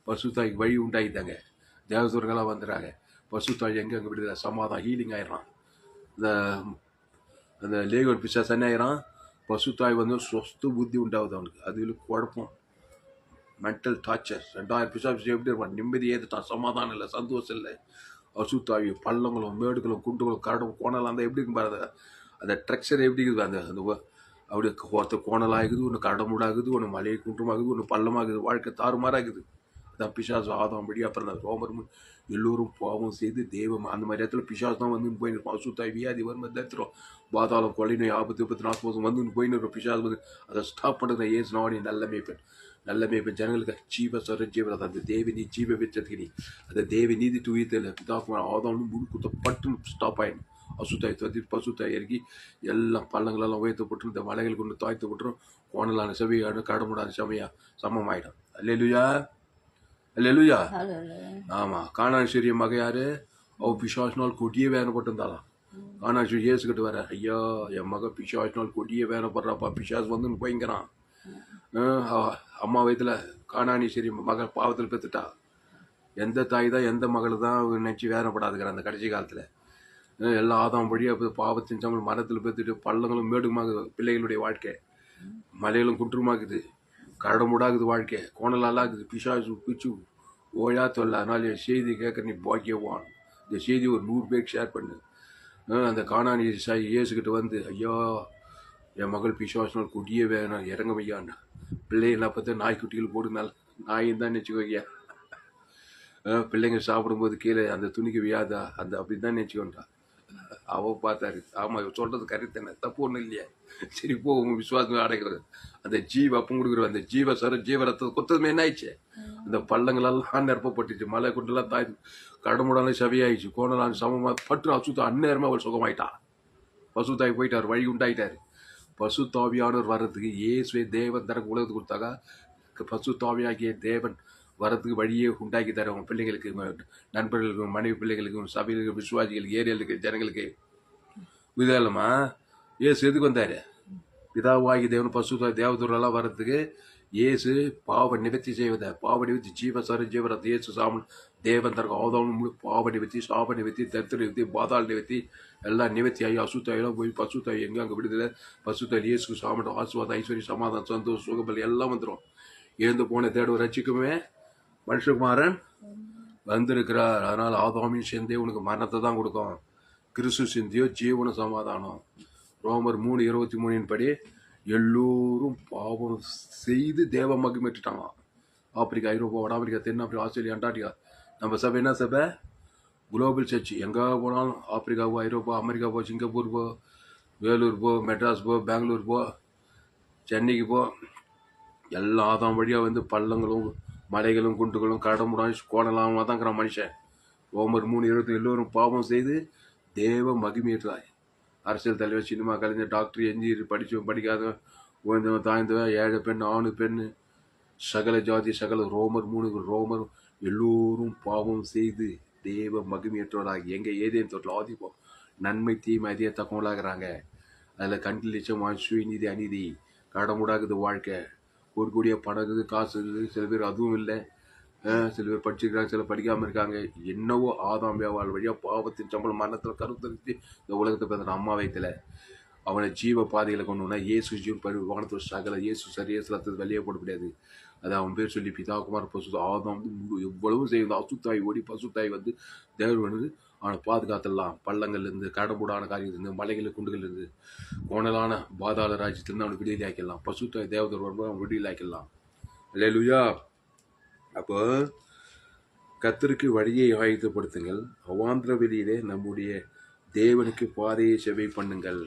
பசுத்தாய்க்கு வழி உண்டாயிட்டாங்க, தேவதூர்களாக வந்துடுறாங்க. பசுத்தாய் எங்கே அங்கே விடுதலை சமாதானம் ஹீலிங் ஆயிடறான். இந்த அந்த லேகோட் பிசாசு என்ன ஆயிடறான், பசுத்தாய் வந்து சொஸ்து புத்தி உண்டாகுது அவனுக்கு. அது குழப்பம், மென்டல் டார்ச்சர். 2000 பிசாசு எப்படி இருப்பான், நிம்மதி ஏற்றுட்டான், சமாதானம் இல்லை, சந்தோஷம் இல்லை. அசுத்தாவி பள்ளங்களும் மேடுகளும் குண்டுகளும் கரடும் கோணலாம் அந்த எப்படி இருக்கு பாருங்க. அந்த ட்ரக்சர் எப்படி இருக்குது அந்த அந்த அப்படி ஒருத்தர் கோணலாகுது, ஒன்று கரடமுடாகுது, ஒன்று மலையை குன்றுமாகுது, ஒன்று பள்ளமாகுது, வாழ்க்கை தாறுமாறாகுது. அதான் பிசாசு ஆதம் படி. அப்புறம் ரோமர் எல்லோரும் பாவம் செய்து தெய்வம் அந்த மாதிரி இடத்துல பிசாசு தான் வந்து போயின்னு அசுத்தாய் வியாதி வரும், தத்திரம் பாதாளம் கொலை நோய் ஆபத்து 40 வந்து போயின்னு பிசாசு வந்து அதை ஸ்டாப் பண்ணுற ஏசு நாடி நல்ல மேய்ப்பன். நல்ல மேய்ப்பன் ஜனங்களுக்கு ஜீவ சொர ஜீவரது அந்த தேவி நீ ஜீவ வச்சதுக்கு அந்த தேவி நீதி துவியத்தில் பிதாக்குமார் ஆதம் முழு குத்த பட்டுன்னு ஸ்டாப் ஆயிடும். அசுத்தாய் தத்தி பசுத்தாய் இறக்கி எல்லாம் பள்ளங்களெல்லாம் உயர்த்தப்பட்டு இந்த மலைகள் கொண்டு தாய்த்தப்பட்டுரும், கோணலான சபையான கடமுடான சபையா சமமாயிடும். அல்லேலூயா அல்லேலூயா. ஆமா, கானான்சேரிய மக யாரு, அவ பிசாசினால் கொடிய வேதனைப்பட்டிருந்தாளாம். கானான்சேரி இயேசுக்கிட்ட வர, ஐயா என் மக பிசாசினால் கொடிய வேதனைப்படுறாப்பா, பிசாசு வந்து போய்ங்கிறான். அம்மா வயதுல கானானீஸ்வரி மகள் பாவத்தில் பெற்றுட்டா. எந்த தாய் தான் எந்த மகள் தான் நினச்சி வேதனைப்படாதுங்கிற அந்த கடைசி காலத்தில் எல்லா ஆதாம் வழியாக பாவத்தின் சம்பளம் மரத்தில் பெற்றுட்டு பள்ளங்களும் மேடுமாகுது பிள்ளைகளுடைய வாழ்க்கை, மலைகளும் குன்றுமாகுது, கரடமுடாகுது வாழ்க்கை, கோணலாகுது, பிசாசு பிச்சு ஓயா தொல்ல. அதனால என் செய்தி கேட்குற நீ பாக்கியவான். இந்த செய்தி ஒரு 100 பேருக்கு ஷேர் பண்ணு. அந்த காணானி இயேசுக்கிட்ட வந்து, ஐயா என் மகள் பிசாசினால் கொடிய வேணும் இறங்க வையான்னா, பிள்ளைகளை பார்த்தா நாய்க்குட்டிகள் போடுனால நாயும் தான் நினச்சிக்கோய்யா. பிள்ளைங்க சாப்பிடும்போது கீழே அந்த துணிக்கு வியாதா அந்த அப்படி தான் நினச்சிக்கோன்றா. அவ பார்த்தாரு, ஆமாம் சொல்கிறது கரெக்ட் தானே, தப்பு ஒன்றும் இல்லையா, சரி போ உங்கள் விசுவாசம் அடைக்கிறது. அந்த ஜீவ அப்பம் கொடுக்குற அந்த ஜீவ சர ஜீவரத்தை கொத்ததுமே என்ன ஆயிடுச்சு, அந்த பள்ளங்களெல்லாம் நிரப்பப்பட்டுச்சு, மலை கொண்டெல்லாம் தாய் கடமுடான சவியாயிடுச்சு, கோணலான சமமாக பட்டு அசுத்தா அந்நேரமே அவள் சுகமாயிட்டா. பசுத்தாய் போயிட்டார், வழி உண்டாயிட்டாரு. பசுத்தாவியானவர் வர்றதுக்கு இயேசுவே தேவன் தனக்கு உலகத்துக்கு கொடுத்தாக்கா, பசுத்தாவியாகிய தேவன் வரத்துக்கு வழியே உண்டாக்கி தர உங்கள் பிள்ளைங்களுக்கு, நண்பர்களுக்கும், மனைவி பிள்ளைகளுக்கும், சபைகளுக்கு, விசுவாசிகளுக்கு, ஏரியாளுக்கு, ஜனங்களுக்கு. இதெல்லாமா ஏசு எதுக்கு வந்தார், பிதாவாகி தேவன் பசுத்தாய் தேவதூரெல்லாம் வர்றதுக்கு இயேசு பாவ நிவர்த்தி செய்வதை, பாவ நிவர்த்தி ஜீவ சர ஜீவரத்தை இயேசு சாமன் தேவன் தனக்கு ஆதாரம் பாவ நிவர்த்தி, சாப நிவர்த்தி, தரித்திர நிவர்த்தி, பாதாள் நிவர்த்தி எல்லாம் நிவர்த்தி ஆகி அசுத்தாயெல்லாம் போய் பசுத்தாய் எங்கே அங்கே விடுதலை, பசுத்தாய் இயேசுக்கு சாமட்டம் ஆசுவாதம் ஐஸ்வர்யம் சமாதானம் சந்தோஷம் சுகபல் எல்லாம் வந்துடும். எழுந்து போன தேடுவ ரட்சிக்குமே மனுஷகுமாரன் வந்திருக்கிறார். அதனால் ஆதாமின் சிந்தையோ உனக்கு மரணத்தை தான் கொடுக்கும், கிறிஸ்து சிந்தையோ ஜீவன சமாதானம். ரோமர் 3:23 படி எல்லோரும் பாவம் செய்து தேவ மகிமைட்டாங்க. ஆப்பிரிக்கா, ஐரோப்பா, வட ஆப்பிரிக்கா, தென்னாப்பிரிக்கா, ஆஸ்திரேலியா, அண்டார்டிகா. நம்ம சபை என்ன சபை, குளோபல் சர்ச். எங்கே போனாலும் ஆப்பிரிக்காவோ, ஐரோப்பா, அமெரிக்கா, சிங்கப்பூர் போ, வேலூர் போ, மெட்ராஸ் போ, பெங்களூர் போ, சென்னைக்கு போ, எல்லா ஆதாம் வழியாக வந்து பள்ளங்களும் மலைகளும் குண்டுகளும் கடமுடான் கோணலாம தான்ங்கிற மனுஷன். ரோமர் 3:20 எல்லோரும் பாவம் செய்து தேவ மகிமையிட்டாய். அரசியல் தலைவர், சினிமா கலைஞர், டாக்டர், என்ஜினியர், படித்தவன், படிக்காதவன், உயர்ந்தவன், தாய்ந்தவன், ஏழை பெண், ஆணு பெண், சகல ஜாதி, சகல ரோமர் 3 ரோமர் எல்லோரும் பாவம் செய்து தேவ மகிமையற்றவராகி எங்கே ஏதேன் தொட்டில் ஆதிப்போம் நன்மை தீமை அதிக தக்கவங்களாகிறாங்க. அதில் கண்ணில் லட்சம் சுயநீதி அநீதி கடமுடாகுது வாழ்க்கை. ஒரு கூடிய பணம் இருக்குது, காசு இருக்குது, சில பேர் அதுவும் இல்லை, சில பேர் படிச்சிருக்காங்க, சில படிக்காமல் இருக்காங்க. என்னவோ ஆதாம் வியாபார வழியாக பாவத்தின் சம்பளம் மரணத்தில் கருத்தரித்து இந்த உலகத்தை பிறந்த அம்மா வயத்தில் அவனை ஜீவ பாதைகளை கொண்டு வந்தா. இயேசு ஜீவன் பரி வானத்தில் சகல இயேசு சரியாக ரத்தத்தை வெளியே போட முடியாது. அது அவன் பேர் சொல்லி பிதாகுமார் பசு ஆதாம் வந்து எவ்வளவு செய்வது அசுத்தாய் ஓடி பசுத்தாய் வந்து தேவர் வந்து அவனை பாதுகாத்துடலாம். பள்ளங்கள்லேருந்து கடமுடான காரியத்திலிருந்து மலைகள் குண்டுகள்லேருந்து கோணலான பாதாள ராஜ்யத்திலிருந்து அவனை விடுதலை ஆக்கிடலாம். பசுத்தாய் தேவதர் வரும்போது அவன் விடுதலை ஆக்கிடலாம். அல்லேலூயா. அப்போ கர்த்தருக்கு வழியை ஆயத்தப்படுத்துங்கள், அவாந்திர வெளியிலே நம்முடைய தேவனுக்கு பாதையை செவை பண்ணுங்கள்.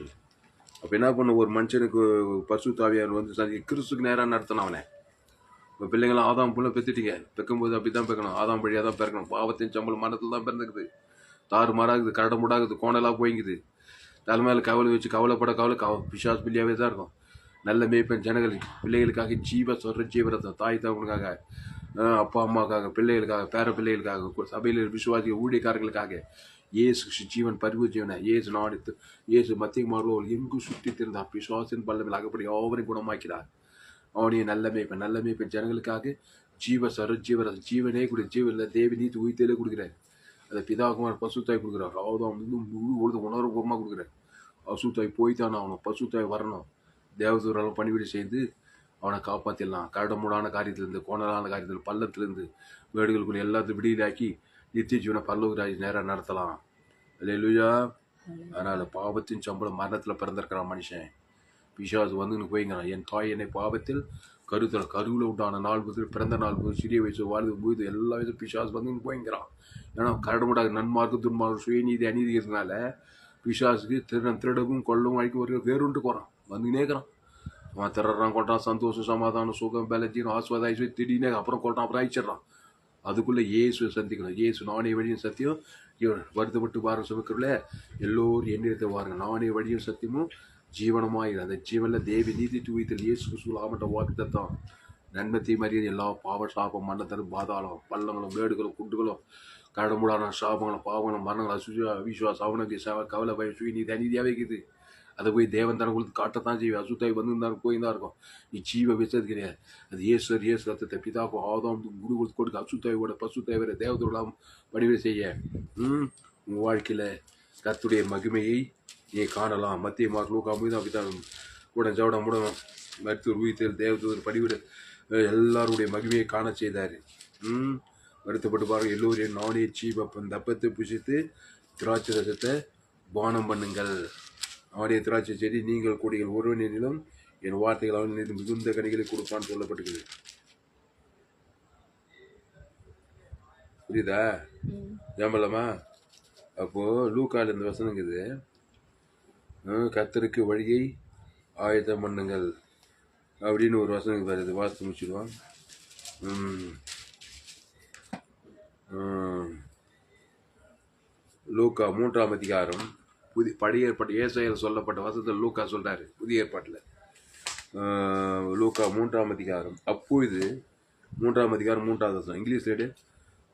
அப்போ என்ன பண்ண, ஒரு மனுஷனுக்கு பரிசுத்த ஆவியானவர் வந்து கிறிஸ்துக்கு நேராக நடத்தணும் அவனை. இப்போ பிள்ளைங்களாம் ஆதாம் புள்ள பெற்றுட்டீங்க, பெக்கும்போது அப்படி தான் பெக்கணும், ஆதாம் வழியாக தான் பிறக்கணும். பாவத்தின் சம்பளம் மரணத்தில் தான் பிறந்துக்குது, தாறுமாறாகுது, கரடமுடாகுது, கோணலாக போய்ங்குது. தலைமையில் கவலை வச்சு கவலைப்பட பிசாஸ் பிள்ளையாகவே தான் இருக்கும். நல்ல மேய்ப்பன் ஜனங்கள் பிள்ளைகளுக்காக ஜீவரத்தம், தாய் தகவனுக்காக, அப்பா அம்மாவுக்காக, பிள்ளைகளுக்காக, பேர பிள்ளைகளுக்காக, சபையில் விசுவாசி ஊழியக்காரர்களுக்காக இயேசு ஜீவன் பரிவு ஜீவனை இயேசு நாடித்து இயேசு மத்திய மாறுவோர் எங்கும் சுற்றி திறந்தார். பிசாசின் பல்லவில் அகப்படி யாவரையும் குணமாக்கிறார். அவனைய நல்ல மேய்ப்பன் ஜனங்களுக்காக ஜீவனே கூட ஜீவனில் தேவி நீதி உயிர்த்தலே கொடுக்குறாரு. அதை பிதாகுமார் பசுத்தாய் கொடுக்குறாரு. அவதான் முழு உணர்வுபூர்வமாக கொடுக்குறாரு. பசுத்தாய் போய்த்தான் ஆகணும், பசுத்தாய் வரணும். தேவதூரெல்லாம் பணிவிடை செய்து அவனை காப்பாற்றிடலாம். கரடமுடான காரியத்திலிருந்து, கோணலான காரியத்தில், பள்ளத்திலிருந்து, வீடுகளுக்குள்ள எல்லாத்தையும் விடியலாக்கி நித்திய ஜீவனை பரலோகராஜ் நேராக நடத்தலாம். அல்லேலூயா. அதனால் பாவத்தின் சம்பளம் மரணத்தில் பிறந்திருக்கிறான் மனுஷன். பிசாசு வந்துன்னு போய்ங்கிறான். என் தாய் என்னை பாவத்தில் கருவில் உண்டான நாள் முதல் பிறந்த நாள் முதல் சிறிய வயசு வாழ்வு போது எல்லா வயசும் பிசாசு வந்துன்னு போய்ங்கிறான். ஏன்னா கரடமுடாக நன்மார்க்கு துன்மார்க்கு சுயநீதி அநீதி இருக்கிறதுனால பிசாசுக்கு திருடவும் கொள்ளவும் அழிக்கும் ஒரு வேறுண்டு போகிறான், வந்துக்கினே இருக்கிறான். அவன் திறறான், கொள்றான், சந்தோஷம், சமாதானம், சுகம், பலஜீனம், ஆஸ்வாதாயிச்சு திடீர்னு அப்புறம் கொள்றான், அப்புறம் அழிச்சிடறான். அதுக்குள்ளே இயேசு சந்திக்கணும். இயேசு நானே வழியும் சத்தியம், வருத்தப்பட்டு பாருங்க சுமக்கிறல எல்லோரும் எண்ணிடத்தை வாருங்க, நானே வழியும் சத்தியமும் ஜீவனமாயிரு. அந்த ஜீவனில் தேவி நீதி துவித்தல் இயேசு கிறிஸ்துவாமட்ட வாக்குத்தத்தம் நன்மத்தை மரியாதை எல்லா பாவ சாபம் மன்னத்தரும் பாதாளம் பள்ளங்களும் மேடுகளும் குண்டுகளும் கடமுடான சாபங்களும் பாவங்களும் மரணங்களும் அவிசுவாசம் அவனுக்கு கவலை பயம் சுய நீதி அநீதியாக வைக்குது. அதை போய் தேவன் தரம் கொடுத்து காட்டத்தான் செய்வேன். அசுத்தாய் வந்து போய் தான் இருக்கும். நீ ஜீவ வச்சது கிடையாது. அது இயேசு ரத்தத்தை பிதாக்கும் ஆதாம் குரு கொடுத்து கொடுக்க அசுத்தாயோட பசுத்தாய் வர தேவதோடலாம் வடிவை செய்ய உன் வாழ்க்கையில் கர்த்தருடைய மகிமையை நீ காணலாம். மத்திய மார்க் லூக்கா தான் அப்படித்தான் கூட ஜவட முட மருத்துவர் உயிர்த்தல் தேவதூர் படிவிட எல்லாருடைய மகிமையை காண செய்தார். வருத்தப்பட்டு பாருங்கள். எல்லோரையும் நானே ஜீவப்பன் தப்பத்தை புசித்து திராட்சை ரசத்தை பானம் பண்ணுங்கள். அவனுடைய திராட்சை செடி நீங்கள் கூடிகள் ஒருவனிலும் என் வார்த்தைகள் அவன் மிகுந்த கனிகளை கொடுப்பான்னு சொல்லப்பட்டுக்குது. புரியுதா? ஜாம்பலமா? அப்போ லூக்கால இந்த வசனங்குது, கர்த்தருக்கு வழியை ஆயத்தம் பண்ணுங்கள் அப்படின்னு ஒரு வசனம் வருது. வார்த்தை முடிச்சிடுவான். லூக்கா 3ஆம் அதிகாரம் பழைய ஏற்பாட்டு ஏசாயால் சொல்லப்பட்ட வசனத்தில் லூக்கா சொல்றாரு. புதிய ஏற்பாட்டில் லூக்கா 3ஆம் அதிகாரம் அப்பொழுது 3ஆம் அதிகாரம் 3வது வசனம் English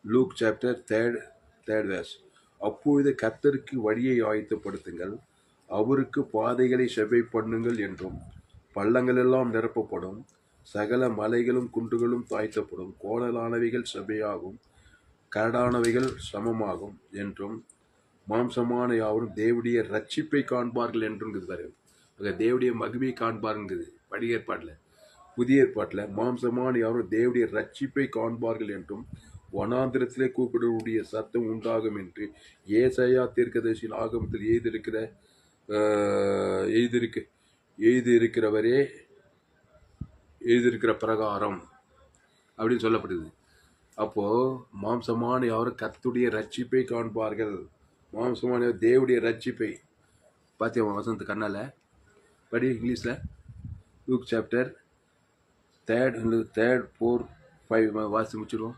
look chapter 3rd verse. அப்பொழுது கர்த்தருக்கு வழியை ஆயத்தப்படுத்துங்கள், அவருக்கு பாதைகளை செவ்வை பண்ணுங்கள் என்றும், பள்ளங்கள் எல்லாம் நிரப்பப்படும், சகல மலைகளும் குன்றுகளும் தாழ்த்தப்படும், கோணலானவைகள் செவ்வையாகும், கரடானவைகள் சமமாகும் என்றும், மாம்சமான யாவரும் தேவடைய ரட்சிப்பை காண்பார்கள் என்றுங்குது. தேவடைய மகிமை காண்பாருங்குது பழைய ஏற்பாட்டில். புதிய ஏற்பாட்டில் மாம்சமான யாவரும் தேவடைய ரட்சிப்பை காண்பார்கள் என்றும், வனாந்திரத்திலே கூப்பிடக்கூடிய சத்தம் உண்டாகும் என்று ஏசாயா தீர்க்கதரிசியின் ஆகமத்தில் எழுதியிருக்கிற பிரகாரம் அப்படின்னு சொல்லப்படுது. அப்போ மாம்சமான யாரும் கர்த்தருடைய ரட்சிப்பை காண்பார்கள். மாம்சமான தேவடைய ரட்சிப்பை பார்த்தியா வசனத்து கண்ணால் படி இங்கிலீஷில். லூக் சாப்டர் 3rd 4 5 வாசி முடிச்சிடுவோம்.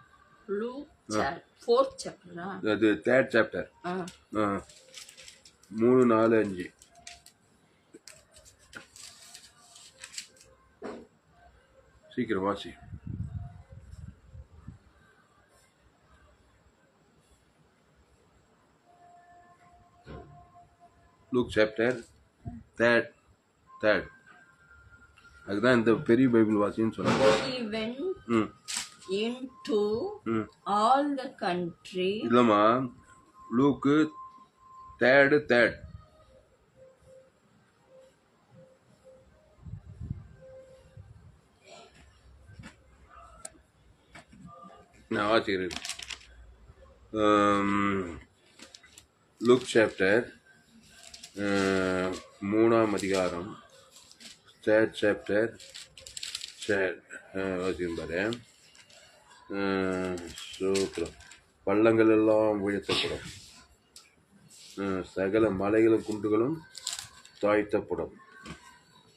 அது 3rd chapter 3 4 5 சீக்கிரம் வாசி. லூக் சாப்டர் 3rd அதுதான் இந்த பெரிய பைபிள் வாசின்னு சொன்னாங்க. into all the country. இல்லம்மா, லூக்கு 3rd நான் வாசிக்கிறேன். லூக் சாப்டர் 3ஆம் அதிகாரம் 3rd chapter வாசிப்பாரு. சூத்திரம். பள்ளங்கள் எல்லாம் உயர்த்தப்படும், சகல மலைகளும் குன்றுகளும் தாழ்த்தப்படும்,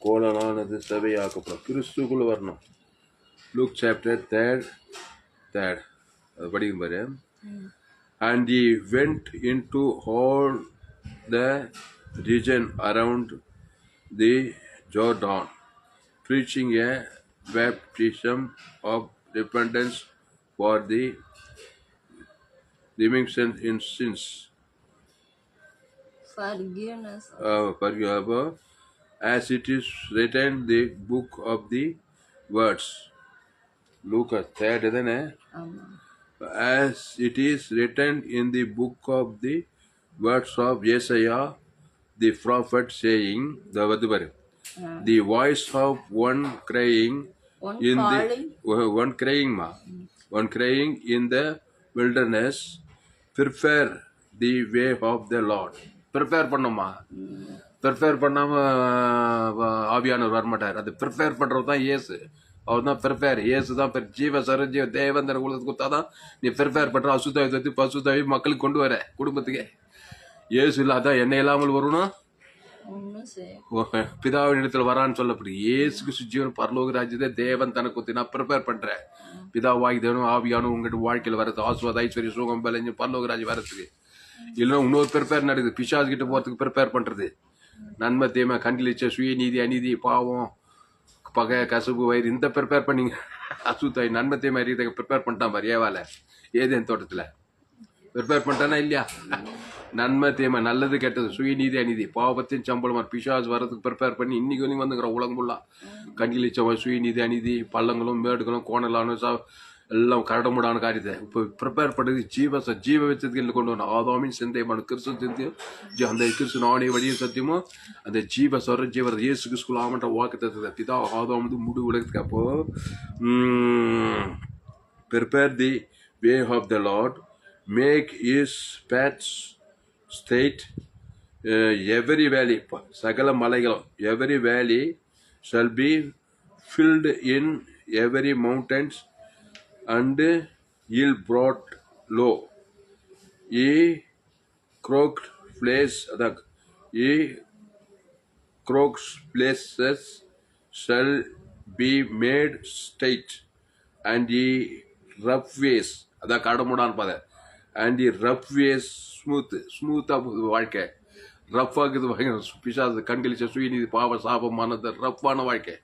கோலனானது செவையாக்கப்படும். கிறிஸ்துக்குள்ள வரணும். லூக் சாப்டர் தேர்ட் அது படிக்கும் பாரு. And he went into all the region around the Jordan, preaching a baptism of repentance for the remission in sins. Forgiveness. As it is written the book of the words. Luke third தானே? ஆமா. As it is written in the book of the words of Isaiah the prophet, saying, the voice of one crying One in calling. one crying in the wilderness, prepare the way of the Lord. Prepare பண்ணுமா? Prepare பண்ணாம ஆவியானவர் வரமாட்டார். அது prepare பண்றது தான் இயேசு. அவர் தான் prepare. இயேசு தான் ஜீவ சரஜீவ தேவந்தர உலகத்துக்கு கொடுத்தாதான் நீ ப்ரிப்பேர் பண்ற. அசுத்தாவி பசுத்தாவி மக்களுக்கு கொண்டு வர குடும்பத்துக்கு. இயேசு இல்ல அதான் என்ன இல்லாமல் வரணும், பிதாவின் இடத்துல வரான்னு சொல்லப்படுது. இயேசுக்கு ஜீவன் பரலோக ராஜ்யத்தை தேவன் தனக்கு கொடுத்து நான் ப்ரிப்பேர் பண்றேன். பிதாவாகி தேவனும் ஆவியானும் உங்ககிட்ட வாழ்க்கையில் வரது, ஆசுவாத ஐஸ்வர்ய சுகம் பலஞ்சு பரலோக ராஜ்யம் வரதுக்கு. இல்லைன்னா இன்னொரு ப்ரிப்பேர் நடக்குது, பிசாசு கிட்ட போறதுக்கு ப்ரிப்பேர் பண்றது. நன்மை தீமை கண்டிலிச்ச சுய நீதி அநீதி பாவம் பகை கசுபு வயிறு இந்த ப்ரிப்பேர் பண்ணீங்க. அசுத்தாய் நன்மை தீமை அறியதுக்கு ப்ரிப்பேர் பண்ணிட்டான் பாரு ஏவால ஏதேன் தோட்டத்துல ப்ரிப்பேர் பண்ணிட்டானா இல்லையா? நன்மை தீமை நல்லது கெட்டது சுய நீதி அநீதி பாவத்தின் சம்பளம் பிசாசு வரதுக்கு ப்ரிப்பேர் பண்ணி இன்னைக்கு வந்து வந்துங்கிற உலகம் ஃபுல்லா கண்டிலிச்சவன் சுய நீதி அநீதி பள்ளங்களும் மேடுகளும் கோணலான எல்லாம் கரடமுடான காரியத்தை இப்போ ப்ரிப்பேர் பண்ணுறது ஜீவ வச்சதுக்கு கொண்டு வரணும். ஆதாமின் சிந்தை மனு கிறிஸ்து அந்த கிறிஸ்து நானே வழியும் சத்தியமோ அந்த ஜீவ சொர ஜீவ இயேசு கிறிஸ்து ஆமன்ற வாக்குத்தத்தத்தை பிதா ஆதாம் வந்து முடி உலகத்துக்கு. அப்போ prepare the way of the Lord, make his paths straight every valley, சகல மலைகளும் every valley shall be filled in every mountains and yield brought low, ye crooked places shall be made straight, and ye rough ways அதான் கடமுடான் பாத and ye rough ways ஸ்மூத்தா வாழ்க்கை. Rough ஆகுது பிசாசு கண்களிச்ச சுயநீதி பாவ சாபமானது ரஃப்பான வாழ்க்கை.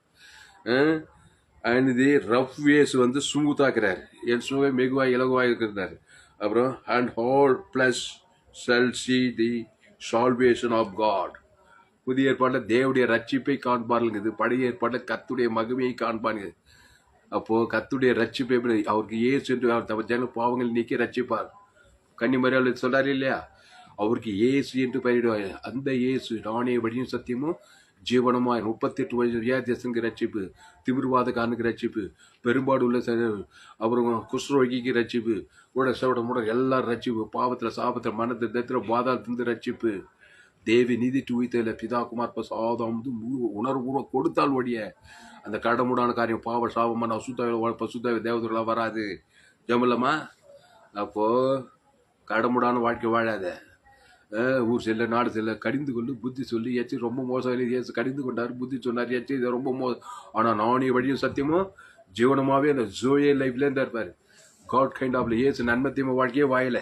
அண்ட் தி ரஃப் வேஸ் வந்து ஸ்மூத்தாக்குறாரு, என் சுவை மெகுவாய் இலகுவாய் இருக்கிறாரு. அப்புறம் and all flesh shall see the salvation of God. புதிய ஏற்பாட்டில் தேவடைய ரட்சிப்பை காண்பாருங்குது, பழைய ஏற்பாட்டில் கத்துடைய மகிமையை காண்பானுங்க. அப்போ கத்துடைய ரட்சிப்பை அவருக்கு ஏசு என்று அவர் ஜன பாவங்கள் நீக்கி ரட்சிப்பார். கன்னிமரியாள் சொல்றாரு இல்லையா, அவருக்கு ஏசு என்று பெயரிடுவார். அந்த ஏசு நானே வழியும் சத்தியமும் ஜீவனமாய் 38 வயசு வியாதியசனுக்கு ரட்சிப்பு, திமிர்வாதக்காரனுக்கு ரட்சிப்பு, பெரும்பாடு உள்ள அப்புறம் குஷ்ரோகிக்கு ரட்சிப்பு, முட எல்லாரும் ரட்சிப்பு, பாவத்தில் சாபத்தில் மனத்தில் தத்திர பாதாளத்திலிருந்து ரட்சிப்பு. தேவி நீதி உயிர்த்தல பிதா குமார் பசாதம் வந்து முழு உணர்வு கொடுத்தால் ஒழிய அந்த கடமுடான காரியம் பாவ சாபமான பசுத்தாவி தேவதெல்லாம் வராது. ஜமலமா அப்போ கடமுடான வாழ்க்கை வாழாத. ஊர் செல்ல நாடு செல்ல கடிந்து கொண்டு புத்தி சொல்லி ஏச்சு ரொம்ப மோசம் ஏசு கடிந்து கொண்டார், புத்தி சொன்னார், ஏச்சு இதை ரொம்ப மோசம். ஆனால் நானே வழியும் சத்தியமும் ஜீவனமாகவே அந்த ஜோயே லைஃப்லேருந்து இருப்பார். காட் கைண்ட் ஆஃப் ஏசு நன்மை தீமை வாழ்க்கையே வாயில.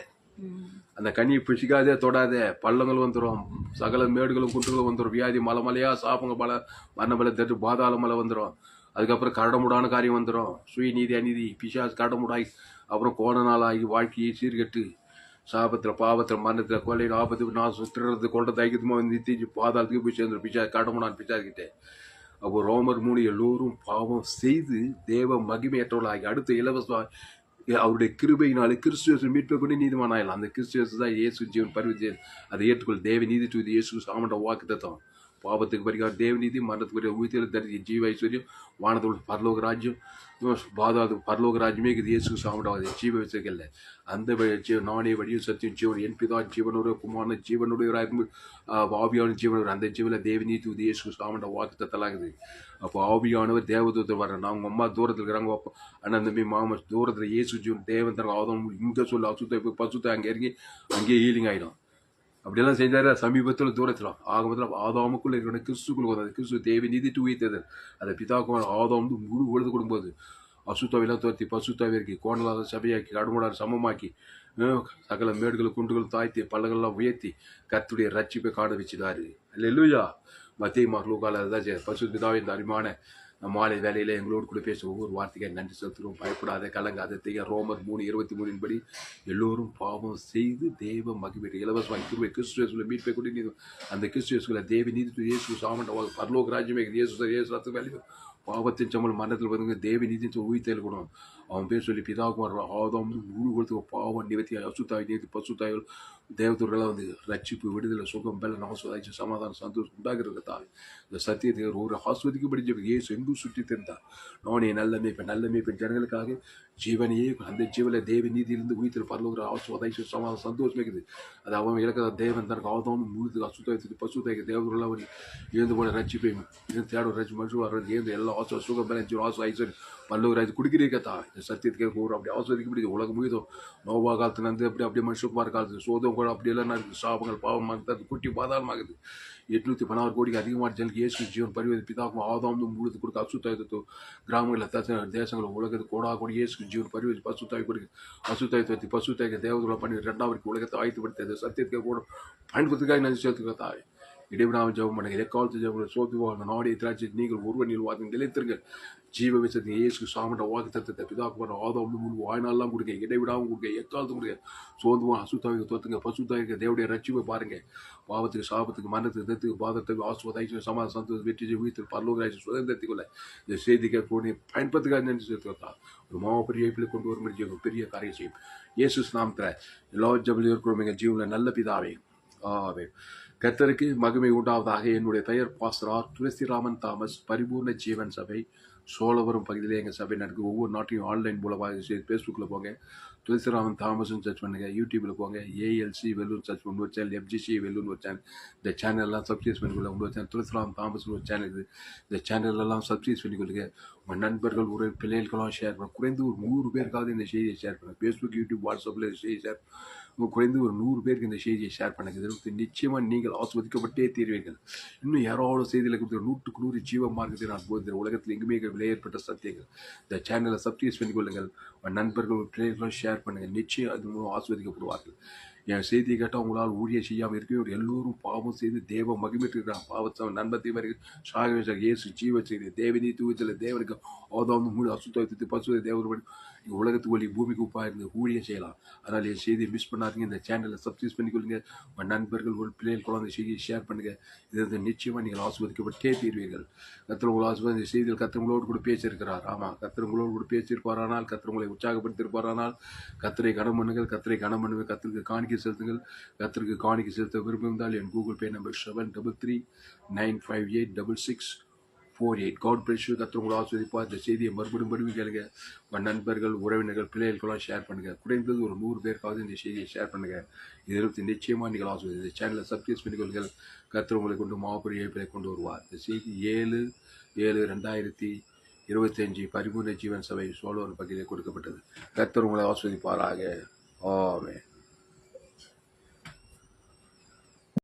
அந்த கனியை பிடிக்காதே தொடாதே, பள்ளங்கள் வந்துடும், சகல மேடுகளும் குன்றுகளும் வந்துடும், வியாதி மலை மலையா சாப்பங்க மலை மரணமலை தட்டு பாதாள மலை வந்துடும். அதுக்கப்புறம் கடமுடான காரியம் வந்துடும், சுய நீதி அநீதி பிசாஸ் கடமுடாய், அப்புறம் கோண நாளாகி வாழ்க்கையை சீர்கட்டு சாபத்தில் பாவத்தில் மரணத்தில் கொலையில் ஆபத்து நான் சுற்றுறது கொண்டது ஐக்கியமாக நிறுத்தி பாதாளத்துக்கு போய் சேர்ந்துடும் பிச்சா கடமுடான் பிச்சாக்கிட்டே. அப்போ ரோமர் 3 எல்லோரும் பாவம் செய்து தேவ மகிமையற்றவர்களாகி அடுத்த இலவசம் அவருடைய கிருபையினாலே கிறிஸ்துவ மீட்பை கொண்டு நீதிமான ஆயிடலாம். அந்த கிறிஸ்துவ தான் இயேசு ஜீவன் பரிவர்த்தனை அதை ஏற்றுக்கொள் தேவ நீதி தூது இயேசு சாமண்ட வாக்கு தத்துவம். பாவத்துக்கு பரிகாரம் தேவநீதி, மரணத்துக்கு பரிகாரம் உயிர்த்தெழுதல் தரிசி ஜீவ ஐஸ்வர்யம், வானத்தோடு பரலோக ராஜ்யம், பாதாது பரலோக ராஜ்யமே இது இயேசு சாமண்டாவது ஜீவ வச்சிருக்கல. அந்த நானே வழியும் சத்தியம் ஜீவன் என் பிதா ஜீவனுடைய குமாரன ஜீவனுடைய ஆவியான ஜீவன் அந்த ஜீவனில் தேவநீதி தூது இயேசு சாமண்ட வாக்கு தத்தலாகுது. அப்போ ஆவியானவர் தேவதூதர் வர்றேன், அவங்க அம்மா தூரத்தில் இருக்கிறாங்க, அண்ணன் தம்பி மாமா தூரத்தில் இயேசு ஜீவன் தேவன் தர ஆதம் இங்கே சொல்ல அசுத்த பசுத்த அங்கே இறங்கி அங்கேயே ஹீலிங் ஆகிடும். அப்படியெல்லாம் செஞ்சாரு. சமீபத்தில் தூரத்தில் ஆகமத்தில் ஆதாமுக்குள்ள இருக்கிற கிறிஸ்துக்குள்ள வந்தது. கிறிஸ்து தேவி நீதிட்டு உயிர்த்தது. அதை பிதாக்குமார் ஆதாம் முழு உழுது கொடுக்கும்போது அசுத்தாவெல்லாம் துரத்தி பசுத்தாவிற்கு கோணலாத சபையாக்கி கடமுடார் சமமாக்கி சகல மேடுகள் குண்டுகள் தாய்த்தி பள்ளங்கள்லாம் உயர்த்தி கர்த்தருடைய ரட்சிப்பை காண வச்சுதாரு. அல்லேலூயா. மத்திய மகளூக்கால அதுதான் பசு பிதாவின் இந்த அருமையான மாலை வேலையில எங்களோடு கூட பேச ஒவ்வொரு வார்த்தைக்கு நன்றி செலுத்துகிறோம். பயப்படாத கலங்காத செய்ய ரோமர் 3:23 படி எல்லோரும் பாவம் செய்து தேவ மகிமை இலவசமாக கிருபை கிறிஸ்துவேசுல மீட்பை கொண்டு அந்த கிறிஸ்துவேசுல தேவ நீதி இயேசு சாமண்ட பரலோக ராஜ்யமே இயேசு ரத்த வேலையும் பாவத்தின் சம்பளம் மரணத்தில் வந்து தேவ நீதி உயிர்த்தல் கூடும். அவன் பேர் சொல்லி பிதாகுமார் ஆதாம் முழு கொடுத்து பாவம் நிவர்த்தி அசுத்தாய் நீதி பசுத்தாய்கள் தேவதூர்களாக வந்து ரட்சிப்பு விடுதலை சுகம் பல ஆஸ்வதாய்ச்சி சமாதானம் சந்தோஷம் உண்டாகிறதா இந்த சத்தியத்தை ஒரு ஆஸ்வதிக்கப்படி ஏசு எங்கும் சுற்றி தெரிந்தார். நானே நல்ல மேய்ப்பன் ஜனங்களுக்காக ஜீவனையே அந்த ஜீவனை தேவ நீதியிலிருந்து உயிர்த்தல் பரலோகிற ஆஸ்வதாய்ச்சி சமாதானம் சந்தோஷம் இருக்குது. அது அவன் இலக்க தேவன் தனக்கு ஆதாம் முழுது அசுத்தாய்த்து பசுத்தாய்க்கு தேவதூர்களாக வந்து எழுந்து போன ரட்சிப்பை தேட ரட்சி மனுஷன் எழுந்து எல்லா ஆசை சுகம் பல ஆசை ஐஸ்வர்யம் பல்லவராஜ் குடிக்கிறீங்கத்தா இந்த சத்தியத்துக்கு ஒரு அப்படி ஆஸ்வதிக்க முடியுது. உலகம் முழுதும் நோவா காலத்துல இருந்து அப்படியே மனுஷகுமார் காலத்துல சோதம் கூட அப்படியெல்லாம் இருக்குது. சாபங்கள் பாவமாக குட்டி பாதாளமாகுது. 816 கோடிக்கு அதிகமான ஜனங்களுக்கு இயேசு ஜீவன் பரிவதி பிதாக்கும் ஆதாம் முழுது கொடுக்க அசுத்தாயத்து கிராமங்களில் தேசங்கள் உலகத்து கோடா கூட இயேசு ஜீவன் பரிவதி பசுத்தாய் கொடுக்கு அசுத்தாயத்தை பசுத்தாய்க்கு தேவதூரை பண்ணி 2வது உலகத்தை ஆயத்துப்படுத்த சத்தியத்துக்கு கூட பயன்படுத்துக்காக நன்றி சேர்த்துக்க தாய். இடைவிடாமல் ஜெபம் பண்ணுங்க. எக்காலத்து ஜெபம் சோத்துவாங்க நாடே திராட்சை நீங்கள் ஒருவனில் வாங்க நிலைத்திருங்கள். ஜீவ விஷயத்தை இயேசு சாமண்ட வாக்கு தத்துவத்தை பிதாக்குமார் ஆதாம் முழு வாய்நாள்லாம் கொடுங்க. இடைவிடாமல் கொடுங்க. எக்காலத்தும் கொடுங்க. சோதுவா அசுத்தாவிக்கு தோத்துங்க பசுத்தாவிக்கு தேவடைய ரட்சிப்பை பாருங்க. பாவத்துக்கு சாபத்துக்கு மரணத்துக்கு தெத்துக்கு பாதத்துக்கு ஆசுவதாய்ச்சி சமாதான சந்தோஷம் வெற்றி வீட்டில் பரலோகராய்ச்சி சுதந்திரத்துக்குள்ள இந்த செய்திக்கு கூட பயன்படுத்துக்காக நினைச்சு சேர்த்துக்கா ஒரு மாவப்பெரிய இப்பில் கொண்டு வரும் ஜீவன் பெரிய காரியம் செய்யும். இயேசு நாமத்தில் எல்லா ஜபலியும் இருக்கிறோம் எங்கள் ஜீவனில் நல்ல பிதாவே ஆவே. கர்த்தருக்கு மகிமை உண்டாவதாக. என்னுடைய பெயர் பாஸ்டர் ஆர். துளசிராமன் தாமஸ். பரிபூர்ண ஜீவன் சபை சோழவரம் பகுதியில் எங்கள் சபை நடக்குது. ஒவ்வொரு நாட்டையும் ஆன்லைன் மூலமாக ஃபேஸ்புக்கில் போங்க, துளசிராமன் தாமஸ்ன்னு சர்ச் பண்ணுங்கள். யூடியூப்பில் போங்க, ஏஎல்சி வெல்லூர் சர்ச் பண்ணி ஒரு சேனல், எஃப்ஜிசி வெல்லூர்னு ஒரு சேனல். இந்த சேனல்லாம் சப்ஸ்கிரைப் பண்ணிக்கொள்ள. உங்களோட சேனல் துளசிராமன் தாமஸ்னு ஒரு சேனல் இருக்குது. இந்த சேனலெல்லாம் சப்ஸ்கிரைப் பண்ணிக்கொள்ளுங்க. உங்கள் நண்பர்கள் ஒரு பிள்ளைகளுக்கெல்லாம் ஷேர் பண்ண. குறைந்து ஒரு 100 பேருக்காவது இந்த செய்தியை ஷேர் பண்ணுங்கள். ஃபேஸ்புக், யூடியூப், வாட்ஸ்அப்பில் செய்தி ஷேர் குறைந்து ஒரு 100 பேருக்கு இந்த செய்தியை ஷேர் பண்ணுங்க. இதற்கு நிச்சயமாக நீங்கள் ஆஸ்வதிக்கப்பட்டே தீர்வீர்கள். இன்னும் யாராவது செய்தியில் கொடுத்து 100க்கு 100 ஜீவ மார்க்கத்தை நான் போதிக்கிறேன். உலகத்தில் எங்குமே விலையேற்பட்ட சத்தியங்கள். இந்த சேனலை சப்ஸ்கிரைப் பண்ணிக்கொள்ளுங்கள். நண்பர்கள் பிள்ளைகளும் ஷேர் பண்ணுங்கள். நிச்சயம் அது மூலம் ஆஸ்வதிக்கப்படுவார்கள். என் செய்தியை கேட்டால் உங்களால் ஊழியம் செய்யாமல் இருக்கிற எல்லோரும் பாவம் செய்து தேவ மகிமைத்திருக்கிறான். பாவத்தை நண்பத்தையும் சாக இயேசு ஜீவ செய்தி தேவனி தூவத்தில் தேவனுக்கு ஆதாம் மூணு அசுத்தத்தை பசுவை தேவருபடி உலகத்து ஒளி பூமிக்கு உப்பாக இருந்து ஊழியம் செய்யலாம். அதனால் என் செய்தியை மிஸ் பண்ணாதீங்க. இந்த சேனலை சப்ஸ்கிரைப் பண்ணிக்கொள்ளுங்க. உங்கள் நண்பர்கள் ஒரு பிள்ளைகள் குழந்தை செய்தியை ஷேர் பண்ணுங்கள். இது நிச்சயமாக நீங்கள் ஆஸ்வதிக்கப்பட்டே தீர்வீர்கள். கர்த்தர் உங்களை ஆஸ்வதி இந்த செய்தியில் கர்த்தர் உங்களோடு கூட பேசியிருக்கிறார். ஆமாம், கர்த்தர் உங்களோடு கூட பேசியிருப்பாரானால், கர்த்தர் உங்களை உற்சாகப்படுத்தியிருப்பாரானால், கர்த்தரை கனம் பண்ணுங்கள். கர்த்தரை கனம் பண்ணுங்கள். கர்த்தருக்கு காணிக்கை செலுத்துங்கள். கர்த்தருக்கு காணிக்கை செலுத்த விரும்பியிருந்தால் என் Google Pay number 7339586648. God bless you. கர்த்தர் உங்களை ஆஸ்வதிப்பார். இந்த செய்தியை மறுபடியும் கேளுங்க. உங்கள் நண்பர்கள், உறவினர்கள், பிள்ளைகளுக்கெல்லாம் ஷேர் பண்ணுங்கள். குறைந்தது ஒரு 100 பேருக்காவது இந்த செய்தியை ஷேர் பண்ணுங்கள். இதில் நிச்சயமாக நீங்கள் ஆஸ்வதி. இந்த சேனலை சப்ஸ்கிரைப் பண்ணிக்கொள்ளுங்கள். கர்த்தர் உங்களை கொண்டு மாபெரிய இழப்பிலை கொண்டு வருவார். இந்த செய்தி 7/7/2025 பரிபூர்ண ஜீவன் சபை சோழவரம் பகுதியில் கொடுக்கப்பட்டது. கர்த்தர் உங்களை ஆஸ்வதிப்பாராக. ஆமென்.